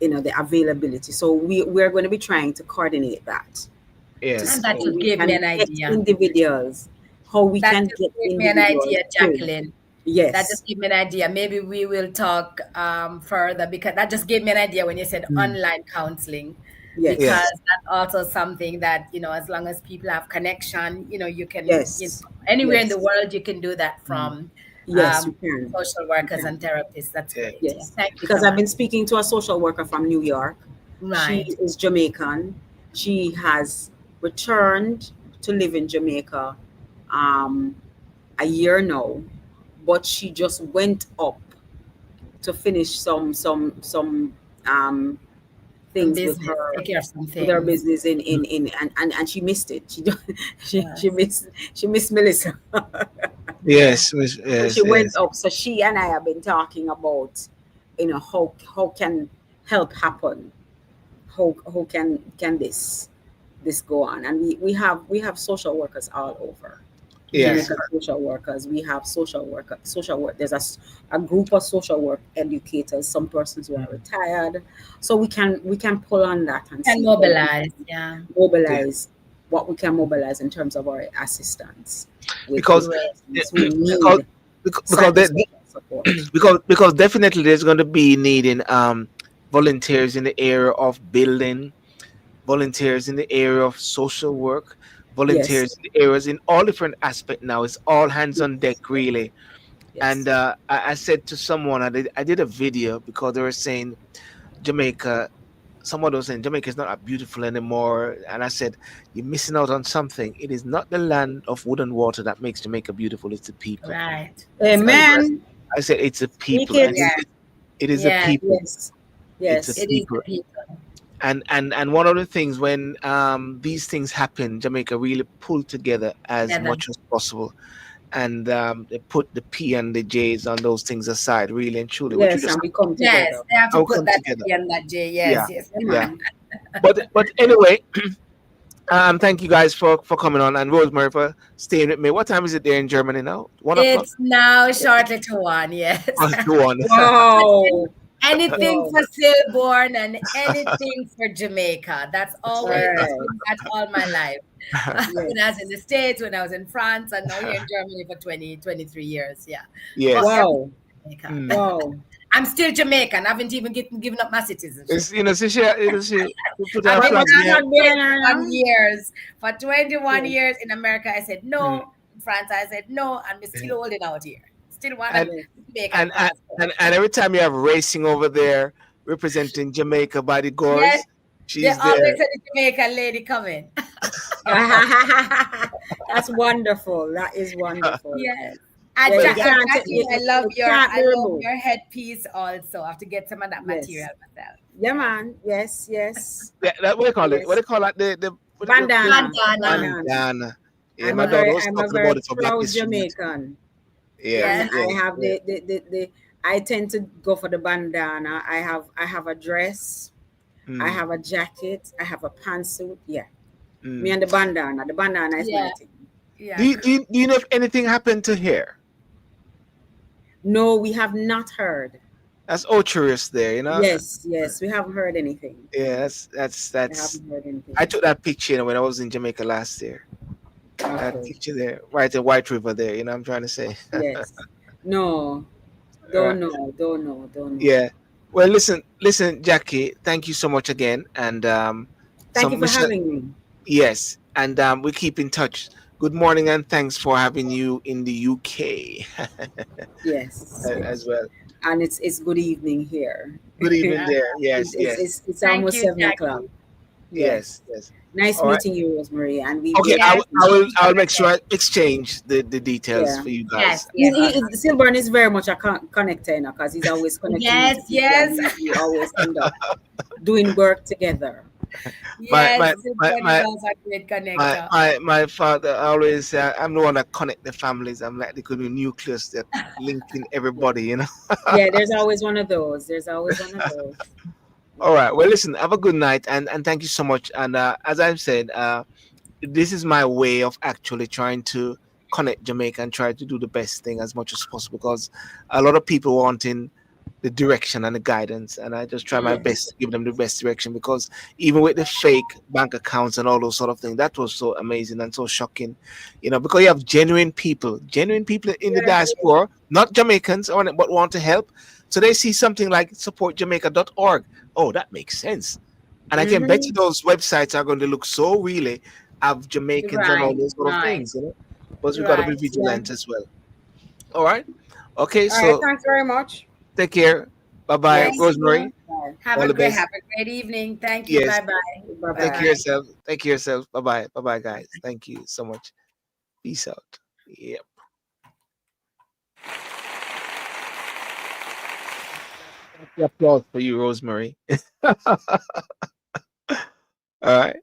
the availability. So we're going to be trying to coordinate that to Yes. And see that how just we gave me can an get idea. individuals, how we That can just get gave me an individuals idea, to. Jacqueline. That Yes, just gave me an idea. Maybe we will talk further, because that just gave me an idea when you said online counseling, yes, because Yes. that's also something that, as long as people have connection, you can, yes, anywhere in the yes, world, you can do that from yes, you can. social You workers can. and therapists. That's Yeah. great. Yeah. Yes, Thank you because so I've much. been speaking to a social worker from New York. She Right. is Jamaican. She has returned to live in Jamaica um, a year now, but she just went up to finish some Some things business. Take care of some with her things. business and she missed it. She Yes. missed Melissa. Yes. So she Yes. went Yes. up. So she and I have been talking about, how can help happen? How can this go on? And we have social workers all over. Yes. Yes. Jamaican social workers. We have social work. There's a group of social work educators, some persons who are retired. So we can pull on that and Can see how we mobilize. can Yeah. Yeah. mobilize what we can mobilize in terms of our assistance with Because Great. persons who because need because psychosocial support. because definitely there's going to be needing volunteers in the area of building, volunteers in the area of social work, Yes, volunteers in the areas in all different aspects. Now it's all hands on deck, yes, really. And yes, I said to someone, I did a video because they were saying Jamaica. Someone was saying Jamaica is not beautiful anymore, and I said you're missing out on something. It is not the land of wood and water that makes Jamaica beautiful; it's the people. Right. So That's what true. I said. amen. I said it's the Speak people, and it. Yeah. it is the Yeah. people. Yes, It's the yes, It is the people. people. And one of the things when these things happen, Jamaica really pulled together as Together. much as possible, and they put the P and the J's on those things aside, really and truly, which we yes, just and we come Yes. together. They have to all put come that together. P and that J. Yeah, Yes. Yes. Yeah, yeah. man. But anyway, thank you guys for coming on, and Rosemary for staying with me. What time is it there in Germany now? 1 o'clock. It's now shortly to one. Yes. Go on. Wow. Anything Wow. for stillborn and anything for Jamaica. That's All always, it's right. been that all my life. When I was in the Yes. States, when I was in France, and now here in Germany for 23 years. Yeah. But Yes. Wow. Jamaica. Mm. Wow. I'm still Jamaican. I haven't even given up my citizenship. It's so she put I've her been How flag much you behind. married got behind her 21 now? years. For 21 Yes. years in America, I said Mm. no. In France, I said no. And we're still holding out here. Still want a And Yes. Jamaican and and passport. and every time you have racing over there representing Jamaica by the Yes, gores, they she's always there. say the Jamaican lady coming. That's wonderful. That is wonderful. Yes. Yeah, Well, Jacqueline, it can't be I love removed. your headpiece also. I have to get some of that material Yes. myself. Yeah, Yeah. man. Yes, yes, what do you call it? What yes. do you call that? The what do you Bandana. Bandana. Bandana. bandana. Yeah, my daughter was I'm a talking very about it for Black proud History Month. Jamaican. Yes, And yes, I have yeah. the I tend to go for the bandana. I have a dress, I Mm, have a jacket, I have a pantsuit. Yeah. Me mm. and the bandana. The bandana is my Yeah. thing. Yeah. Do you know if anything happened to hair? No, we have not heard. That's all curious there, you know. Yes, we haven't heard anything. Yeah, We that's. haven't heard I anything. took that picture, you know, when I was in Jamaica last year. That Okay. picture there, right at White River there. You know, I'm trying to say. Yes. No, Right. don't know. Yeah. Well, listen, Jackie. Thank you so much again, and Thank you some for mission. having me. Yes, and we keep in touch. Good morning, and thanks for having you in the UK Yes, as yes. well. And it's good evening here. Good evening there. Yes, It's yes, it's Thank almost you, 7 o'clock. Jackie. yes, Yes. yes. Nice All right. meeting you, Rosemary. And Okay, we Yes, I'll make sure I exchange the details yeah. for you yes, guys. yes. Silburn is very much a connector, because he's always connecting me Yes, to people, and yes. we always end up doing work together. My Yes, my my Simon is my also a great my connector. my father always say I'm the one that connect the families. I'm like the good nucleus that linking everybody, you know. Yeah, there's always one of those. There's always one of those. All right. Well, listen. Have a good night, and thank you so much. And as I've said, this is my way of actually trying to connect Jamaica and try to do the best thing as much as possible, because a lot of people wanting the direction and the guidance, and I just try my best to give them the best direction, because even with the fake bank accounts and all those sort of things, that was so amazing and so shocking, you know, because you have genuine people in the diaspora, not Jamaicans but want to help. So they see something like supportjamaica.org. Oh, that makes sense. And I can bet you Mm-hmm. those websites are going to look so really of Jamaicans and all Right, those sort of Right, things, you know. But we got to be right. yeah. vigilant as well. All right. Okay. All right, So thanks very much. take care. Bye bye, Thank Yes. you. Rosemary. Bye. All the best. Have a great evening. Thank you. Yes. Bye bye. Bye Bye Take care bye. bye. yourself. Take care yourself. Bye bye. Bye bye, guys. Thank you so much. Peace out. Yep. The applause for you, Rosemary. All right.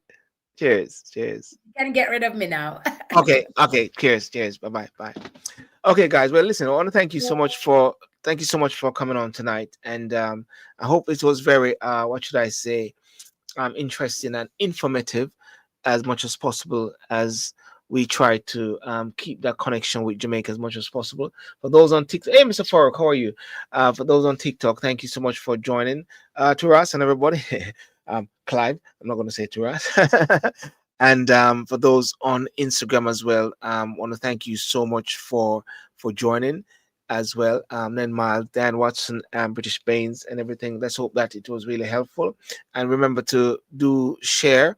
Cheers. Cheers. You can get rid of me now. Okay. Okay. Cheers. Cheers. Bye bye. Bye. Okay, guys. Well, listen. I want to thank you so much for coming on tonight, and I hope it was very what should I say, interesting and informative as much as possible, as we try to keep that connection with Jamaica as much as possible. For those on TikTok, hey, Mr. Faruk, how are you? For those on TikTok, thank you so much for joining. To us and everybody, Clive, I'm not going to say to us. And for those on Instagram as well, want to thank you so much for joining as well. Then Miles, Dan Watson, British Baines, and everything. Let's hope that it was really helpful. And remember to do share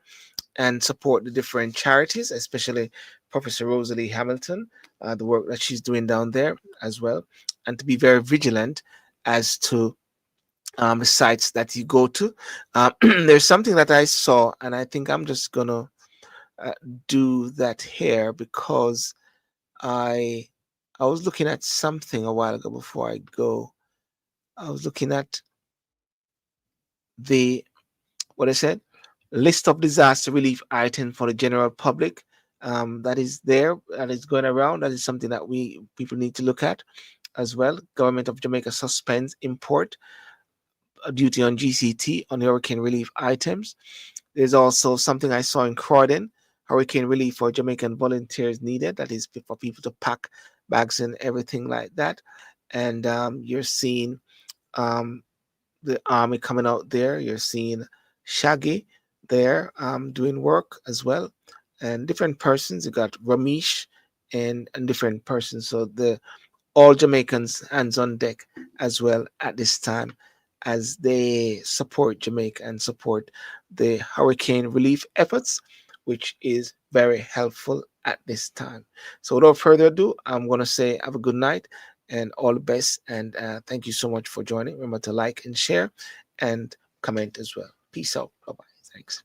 and support the different charities, especially Professor Rosalie Hamilton, the work that she's doing down there as well, and to be very vigilant as to the sites that you go to. There's something that I saw, and I think I'm just gonna uh, do that here, because I I was looking at something a while ago before I go. I was looking at the what I said, list of disaster relief items for the general public. That is there, that is going around. That is something that we people need to look at as well. Government of Jamaica suspends import duty on GCT on hurricane relief items. There's also something I saw in Croydon, hurricane relief for Jamaican volunteers needed. That is for people to pack bags and everything like that. And you're seeing um, the army coming out there. You're seeing Shaggy there doing work as well, and different persons. You got Ramesh and different persons. So the all Jamaicans hands on deck as well at this time, as they support Jamaica and support the hurricane relief efforts, which is very helpful at this time. So without further ado, I'm going to say have a good night and all the best. And thank you so much for joining. Remember to like and share and comment as well. Peace out. Bye bye. Thanks.